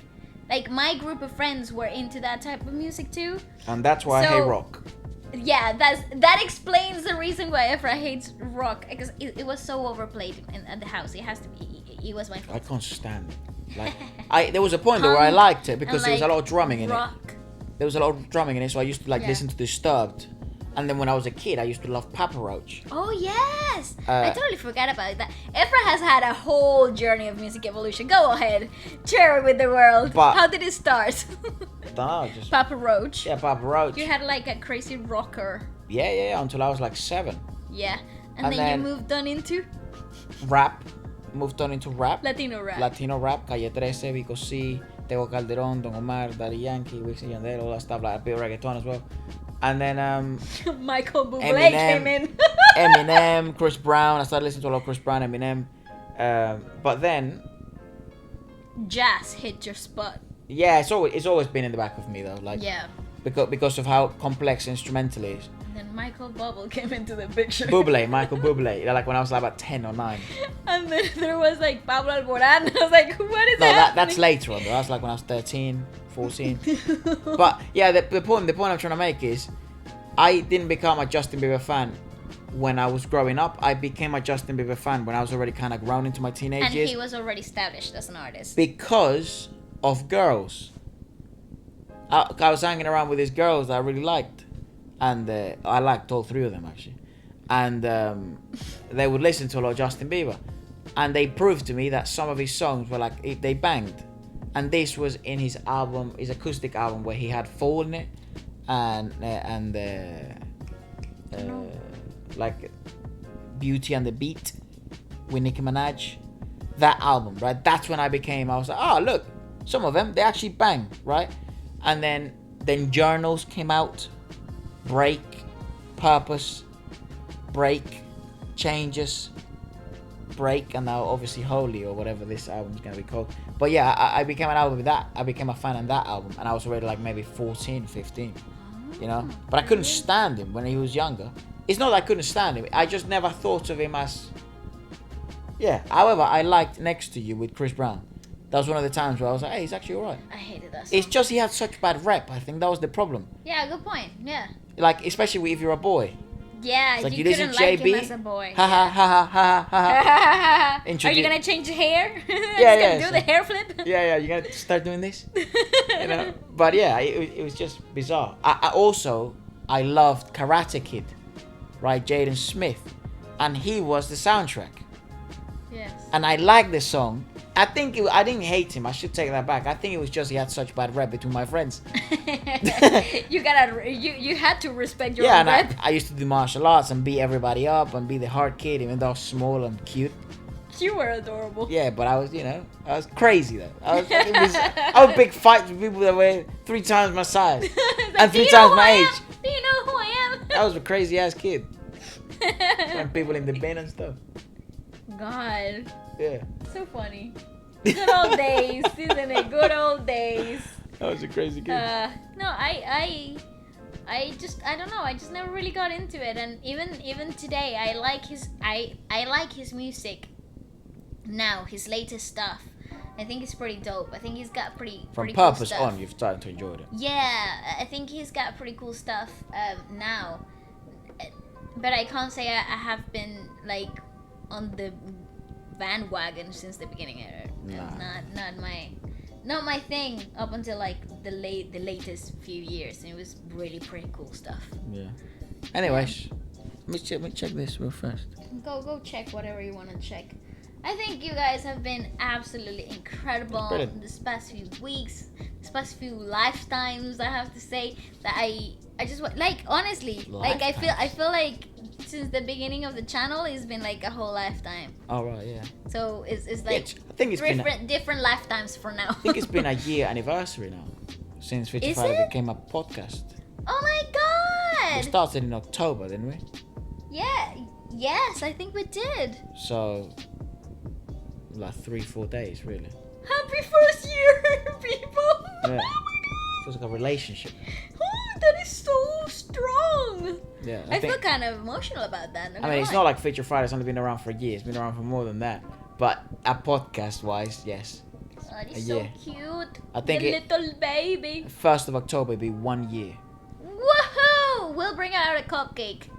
Speaker 2: my group of friends were into that type of music too.
Speaker 1: And that's why I hate rock.
Speaker 2: Yeah, that explains the reason why Efra hates rock, because it was so overplayed at the house. It has to be. It was my fault.
Speaker 1: I can't stand it. Like there was a point where I liked it because there was a lot of drumming in
Speaker 2: rock.
Speaker 1: it. There was a lot of drumming in it, so I used to listen to Disturbed. And then when I was a kid, I used to love Papa Roach.
Speaker 2: Oh yes, I totally forgot about that. Efra has had a whole journey of music evolution. Go ahead, share it with the world.
Speaker 1: But-
Speaker 2: How did it start?
Speaker 1: Don't know, just
Speaker 2: Papa Roach.
Speaker 1: yeah, Papa Roach.
Speaker 2: You had like a crazy rocker.
Speaker 1: Yeah, until I was like 7.
Speaker 2: Yeah, and then
Speaker 1: then-
Speaker 2: you moved on into
Speaker 1: Rap, moved on into rap.
Speaker 2: Latino rap.
Speaker 1: Latino rap, Calle 13, Vico C, Tego Calderón, Don Omar, Daddy Yankee, Wisin y Yandel, all that stuff, like a bit of reggaeton as well. And then
Speaker 2: Michael Bublé
Speaker 1: Eminem.
Speaker 2: came in.
Speaker 1: Eminem, Chris Brown. I started listening to a lot of Chris Brown, Eminem. But then,
Speaker 2: Jazz hit your spot.
Speaker 1: yeah, it's always been in the back of me though, like
Speaker 2: Yeah.
Speaker 1: because of how complex instrumental it is.
Speaker 2: And then Michael Bubble came into the picture.
Speaker 1: Michael Bublé, like when I was like about 10 or 9.
Speaker 2: And then there was like Pablo Alborán. I was like, what is
Speaker 1: No,
Speaker 2: happening?
Speaker 1: that's later on though. That's like when I was 13, 14. But yeah, the point I'm trying to make is, I didn't become a Justin Bieber fan when I was growing up. I became a Justin Bieber fan when I was already kind of grown into my teenage
Speaker 2: And
Speaker 1: years.
Speaker 2: he was already established as an artist.
Speaker 1: Because of girls. I was hanging around with these girls that I really liked, and I liked all 3 of them actually, and they would listen to a lot of Justin Bieber, and they proved to me that some of his songs were like they banged, and this was in his album, his acoustic album, where he had Fall in it, and like Beauty and the Beat with Nicki Minaj. That album, right? That's when I was like, oh look, some of them they actually bang, right? And then Journals came out, Break, Purpose, Break, Changes, Break, and now obviously Holy, or whatever this album's gonna be called. But yeah, I became an album with that. I became a fan of that album, and I was already like maybe 14, 15, you know. But I couldn't stand him when he was younger. It's not that I couldn't stand him. I just never thought of him as. Yeah. However, I liked Next to You with Chris Brown. That was one of the times where I was like, hey, he's actually alright.
Speaker 2: I hated that song.
Speaker 1: It's just he had such bad rep. I think that was the problem.
Speaker 2: Yeah, good point. Yeah.
Speaker 1: Like, especially if you're a boy.
Speaker 2: Yeah,
Speaker 1: It's like,
Speaker 2: you
Speaker 1: listen
Speaker 2: couldn't
Speaker 1: to
Speaker 2: like
Speaker 1: JB.
Speaker 2: him as a boy.
Speaker 1: Ha ha ha ha ha ha.
Speaker 2: Are you gonna change the hair?
Speaker 1: Yeah,
Speaker 2: do the hair flip?
Speaker 1: Yeah, you're gonna start doing this. You know. But yeah, it was just bizarre. I also loved Karate Kid, right? Jaden Smith, and he was the soundtrack.
Speaker 2: Yes.
Speaker 1: And I liked the song. I didn't hate him. I should take that back. I think it was just he had such bad rep between my friends.
Speaker 2: You had to respect your
Speaker 1: Yeah,
Speaker 2: own
Speaker 1: and
Speaker 2: rep.
Speaker 1: I used to do martial arts and beat everybody up and be the hard kid, even though I was small and cute.
Speaker 2: You were adorable.
Speaker 1: Yeah, but I was crazy though. I would pick fights with people that were 3 times my size and 3 times my age.
Speaker 2: Do you know who I am?
Speaker 1: I was a crazy ass kid. Throwing people in the bin and stuff.
Speaker 2: God,
Speaker 1: Yeah.
Speaker 2: so funny. Good old days, isn't it? Good old days.
Speaker 1: was a crazy kid.
Speaker 2: No, I don't know. I just never really got into it, and even today, I like his music. Now his latest stuff, I think it's pretty dope. I think he's got pretty
Speaker 1: From
Speaker 2: cool
Speaker 1: Purpose
Speaker 2: stuff.
Speaker 1: on, you've started to enjoy it.
Speaker 2: Yeah, I think he's got pretty cool stuff now. But I can't say I have been like on the bandwagon since the beginning. Not my thing up until like the latest few years, and it was really pretty cool stuff.
Speaker 1: Yeah. Anyways, let me check this real fast.
Speaker 2: Go check whatever you want to check. I think you guys have been absolutely incredible this past few weeks, this past few lifetimes. I have to say that I just like honestly, like I feel like since the beginning of the channel, it's been like a whole lifetime.
Speaker 1: Oh right, yeah.
Speaker 2: So it's like
Speaker 1: I think it's
Speaker 2: different lifetimes for now.
Speaker 1: I think it's been a year anniversary now since 55 became a podcast.
Speaker 2: Oh my god!
Speaker 1: We started in October, didn't we?
Speaker 2: Yeah. Yes, I think we did.
Speaker 1: So, like 3-4 days, really.
Speaker 2: Happy first year, people!
Speaker 1: Yeah. Feels like a relationship.
Speaker 2: Oh, that is so strong.
Speaker 1: Yeah.
Speaker 2: I feel kind of emotional about that.
Speaker 1: I mean, it's not like Feature Friday's only been around for a year. It's been around for more than that. But podcast-wise, yes.
Speaker 2: Oh, it's so cute.
Speaker 1: I think
Speaker 2: little baby.
Speaker 1: 1st of October will be 1 year.
Speaker 2: Woohoo! We'll bring out a cupcake.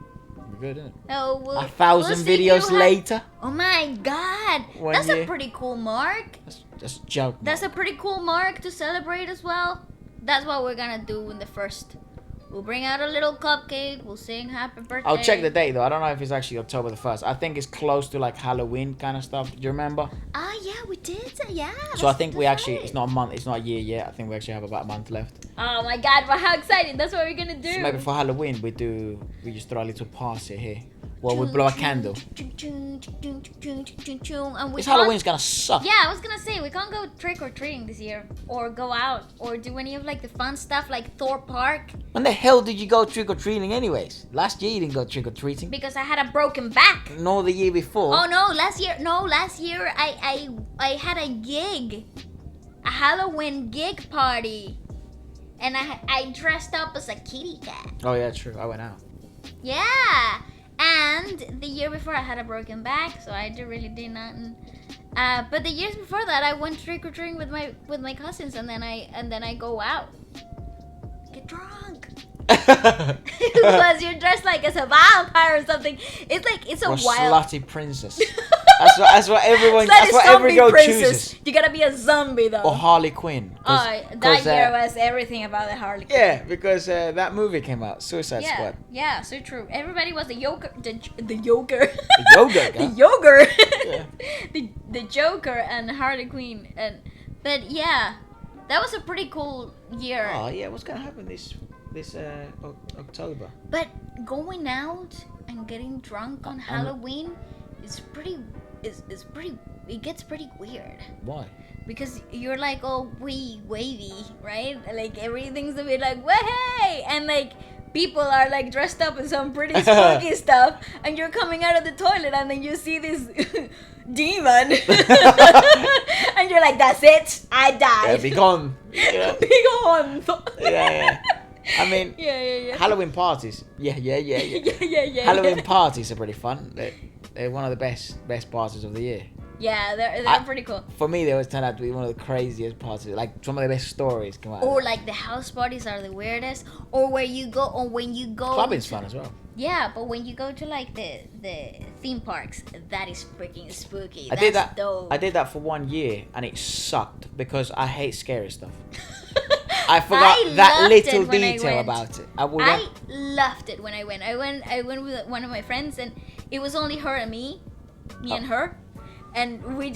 Speaker 1: Good, isn't it?
Speaker 2: Oh,
Speaker 1: 1,000 videos later.
Speaker 2: Oh my god, that's a pretty cool mark.
Speaker 1: That's a joke.
Speaker 2: That's a pretty cool mark to celebrate as well. That's what we're gonna do in the first. We'll bring out a little cupcake. We'll sing happy birthday.
Speaker 1: I'll check the date though. I don't know if it's actually October the 1st. I think it's close to like Halloween kind of stuff. Do you remember?
Speaker 2: Ah, yeah, we did. Yeah.
Speaker 1: So I think we actually, it's not a month, it's not a year yet. I think we actually have about a month left.
Speaker 2: Oh my god, well, how exciting. That's what we're gonna do.
Speaker 1: So maybe for Halloween we just throw a little party here. Well, we blow a candle. This Halloween's gonna suck.
Speaker 2: Yeah, I was gonna say, we can't go trick-or-treating this year. Or go out. Or do any of like the fun stuff like Thor Park.
Speaker 1: When the hell did you go trick-or-treating anyways? Last year you didn't go trick-or-treating.
Speaker 2: Because I had a broken back.
Speaker 1: Nor the year before.
Speaker 2: Oh no, last year I had a gig. A Halloween gig party. And I dressed up as a kitty cat.
Speaker 1: Oh yeah, true. I went out.
Speaker 2: Yeah. And the year before I had a broken back, so I really did nothing. But the years before that, I went trick or treating with my cousins, and then I go out, get drunk. Because you're dressed like as a vampire or something. It's a wild
Speaker 1: slutty princess. That's what everyone. That's what every girl chooses.
Speaker 2: You gotta be a zombie though.
Speaker 1: Or Harley Quinn.
Speaker 2: That year was everything about the Harley Quinn.
Speaker 1: Yeah, because that movie came out, Suicide Squad.
Speaker 2: Yeah, so true. Everybody was the Joker. The Joker.
Speaker 1: The yogurt.
Speaker 2: The Joker.
Speaker 1: Yeah.
Speaker 2: the Joker and Harley Quinn. But yeah, that was a pretty cool year.
Speaker 1: Oh yeah, what's gonna happen this October?
Speaker 2: But going out and getting drunk on Halloween is pretty. It gets pretty weird.
Speaker 1: Why?
Speaker 2: Because you're like all wavy, right? Like everything's a bit like way, and like people are like dressed up in some pretty spooky stuff, and you're coming out of the toilet, and then you see this demon, and you're like, "That's it, I died."
Speaker 1: Yeah, be gone. Yeah.
Speaker 2: Be gone.
Speaker 1: Yeah. I mean,
Speaker 2: yeah.
Speaker 1: Halloween parties. Yeah. Halloween parties are pretty fun. They're one of the best parties of the year.
Speaker 2: Yeah, they're pretty cool.
Speaker 1: For me, they always turn out to be one of the craziest parties. Like some of the best stories come out.
Speaker 2: Or like the house parties are the weirdest. Or when you go.
Speaker 1: Clubbing's fun as well.
Speaker 2: Yeah, but when you go to like the theme parks, that is freaking spooky.
Speaker 1: I did that for 1 year, and it sucked because I hate scary stuff. I forgot that little detail about it. I
Speaker 2: loved it when I went. I went with one of my friends, and it was only her and me and her. And we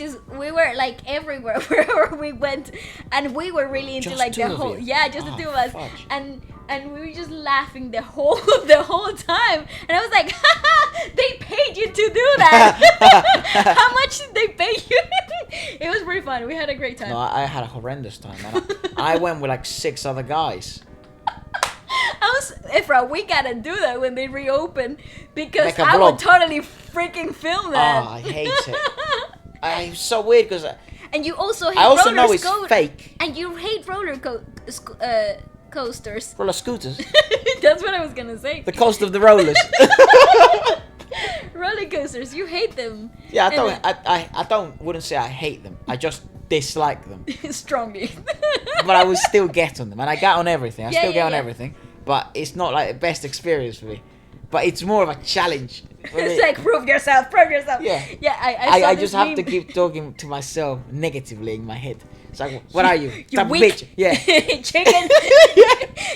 Speaker 2: were like everywhere wherever we went, and we were really into
Speaker 1: just
Speaker 2: like the whole just the two of us,
Speaker 1: fudge.
Speaker 2: and we were just laughing the whole time, and I was like, they paid you to do that. How much did they pay you? It was pretty fun. We had a great time.
Speaker 1: No, I had a horrendous time. I went with like 6 other guys.
Speaker 2: Efra, we gotta do that when they reopen, because I would totally freaking film that.
Speaker 1: Oh, I hate it. It's so weird because
Speaker 2: and you also hate
Speaker 1: I also
Speaker 2: roller
Speaker 1: know it's
Speaker 2: skate-
Speaker 1: fake.
Speaker 2: And you hate roller coasters.
Speaker 1: Roller scooters.
Speaker 2: That's what I was gonna say.
Speaker 1: The coast of the rollers.
Speaker 2: Roller coasters, you hate them.
Speaker 1: Yeah, I wouldn't say I hate them. I just dislike them.
Speaker 2: Strongly.
Speaker 1: But I would still get on them, and I get on everything. I still get on
Speaker 2: yeah.
Speaker 1: everything, but it's not like the best experience for me. But it's more of a challenge.
Speaker 2: It's like prove yourself.
Speaker 1: Yeah.
Speaker 2: Yeah,
Speaker 1: I just have to keep talking to myself negatively in my head. It's like, what are you?
Speaker 2: You
Speaker 1: Type of
Speaker 2: weak
Speaker 1: bitch. Yeah.
Speaker 2: chicken.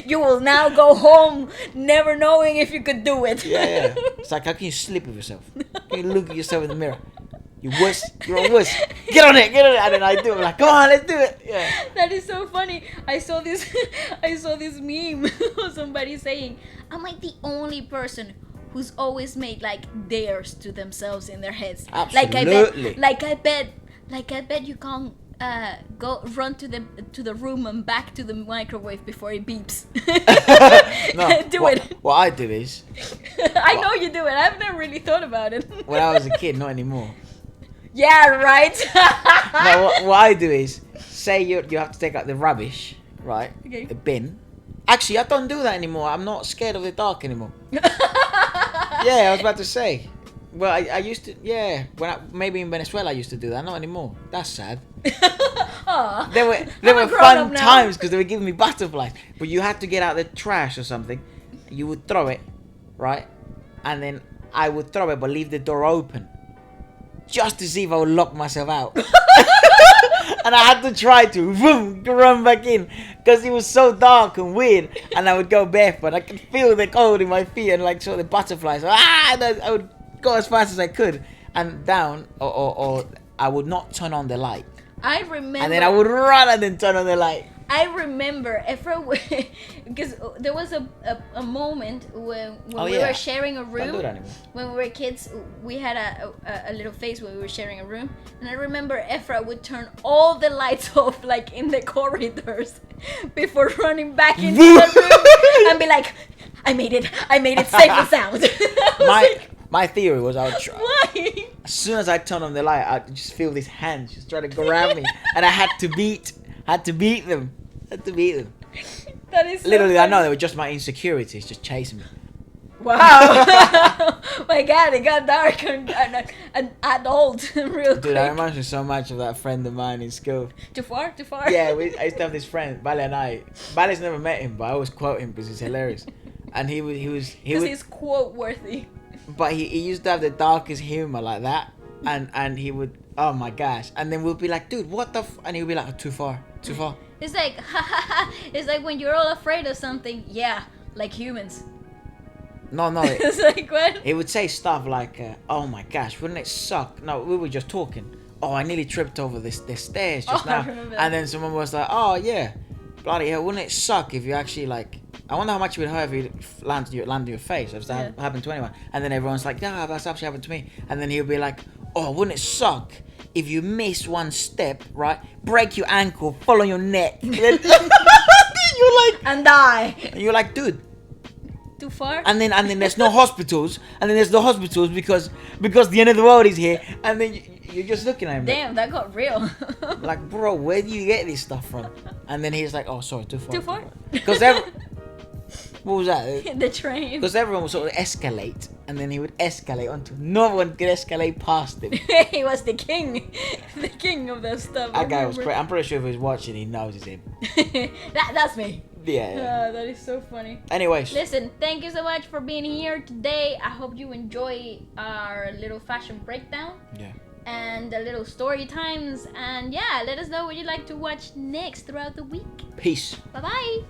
Speaker 2: You will now go home never knowing if you could do it.
Speaker 1: Yeah. It's like, how can you sleep with yourself? How can you look at yourself in the mirror? You wuss. You're a wuss. Get on it. And then I do it. I'm like, come on, let's do it. Yeah.
Speaker 2: That is so funny. I saw this meme of somebody saying, am I the only person who's always made like dares to themselves in their heads?
Speaker 1: Absolutely.
Speaker 2: Like I bet you can't go run to the room and back to the microwave before it beeps.
Speaker 1: No, what I do is
Speaker 2: I know you do it. I've never really thought about it.
Speaker 1: when I was a kid, not anymore.
Speaker 2: Yeah, right.
Speaker 1: No, what I do is say you have to take out the rubbish, right?
Speaker 2: Okay.
Speaker 1: The bin. Actually, I don't do that anymore. I'm not scared of the dark anymore. Yeah, I was about to say. Well, I used to. Yeah, maybe in Venezuela I used to do that. Not anymore. That's sad.
Speaker 2: Aw,
Speaker 1: There were fun times because they were giving me butterflies. But you had to get out the trash or something. You would throw it, right? And then I would throw it, but leave the door open, just to see if I would lock myself out. And I had to try to run back in because it was so dark and weird. And I would go barefoot. I could feel the cold in my feet and like saw the butterflies. And I would go as fast as I could and down, or I would not turn on the light.
Speaker 2: I remember.
Speaker 1: And then I would run and then turn on the light.
Speaker 2: I remember because there was a moment when we were sharing a room.
Speaker 1: Don't do that anymore.
Speaker 2: When we were kids, we had a little phase where we were sharing a room, and I remember Ephra would turn all the lights off, like in the corridors, before running back into the room and be like, "I made it safe and sound."
Speaker 1: My theory was I would try.
Speaker 2: Why?
Speaker 1: As soon as I turn on the light, I just feel these hands just trying to grab me, and I had to beat them.
Speaker 2: That is so
Speaker 1: Literally,
Speaker 2: funny.
Speaker 1: I know they were just my insecurities just chasing me.
Speaker 2: Wow. My God, it got dark and adult real quick.
Speaker 1: Dude, that reminds me so much of that friend of mine in school.
Speaker 2: Too far?
Speaker 1: Yeah, I used to have this friend, Vale and I. Vale's never met him, but I always quote him because he's hilarious. And he was
Speaker 2: Because he's quote worthy.
Speaker 1: But he used to have the darkest humor like that, and he would, oh my gosh, and then we'll be like, dude, what the and he'll be like, too far.
Speaker 2: It's like, it's like when you're all afraid of something, yeah, like humans.
Speaker 1: No.
Speaker 2: It's like, what?
Speaker 1: He would say stuff like, oh my gosh, wouldn't it suck? No, we were just talking. Oh, I nearly tripped over the stairs just now.
Speaker 2: I remember that.
Speaker 1: And then someone was like, oh yeah, bloody hell, wouldn't it suck if you actually like, I wonder how much it would hurt if you land on your face. If that happened to anyone. And then everyone's like, yeah, that's actually happened to me. And then he'll be like, oh, wouldn't it suck if you miss one step, right? Break your ankle, fall on your neck. You're like,
Speaker 2: and die.
Speaker 1: And you're like, dude.
Speaker 2: Too far?
Speaker 1: And then there's no hospitals. And then there's no hospitals because the end of the world is here. And then you're just looking at him.
Speaker 2: Damn, that got real.
Speaker 1: Like, bro, where do you get this stuff from? And then he's like, oh, sorry, too far.
Speaker 2: Too far?
Speaker 1: Because what was that?
Speaker 2: The train.
Speaker 1: Because everyone would sort of escalate, and then he would escalate until no one could escalate past him.
Speaker 2: He was the king of that stuff.
Speaker 1: That guy was great. I'm pretty sure if he's watching, he knows it's him.
Speaker 2: That's me.
Speaker 1: Yeah.
Speaker 2: That is so funny.
Speaker 1: Anyways.
Speaker 2: Listen, thank you so much for being here today. I hope you enjoy our little fashion breakdown.
Speaker 1: Yeah.
Speaker 2: And the little story times. And yeah, let us know what you'd like to watch next throughout the week.
Speaker 1: Peace.
Speaker 2: Bye-bye.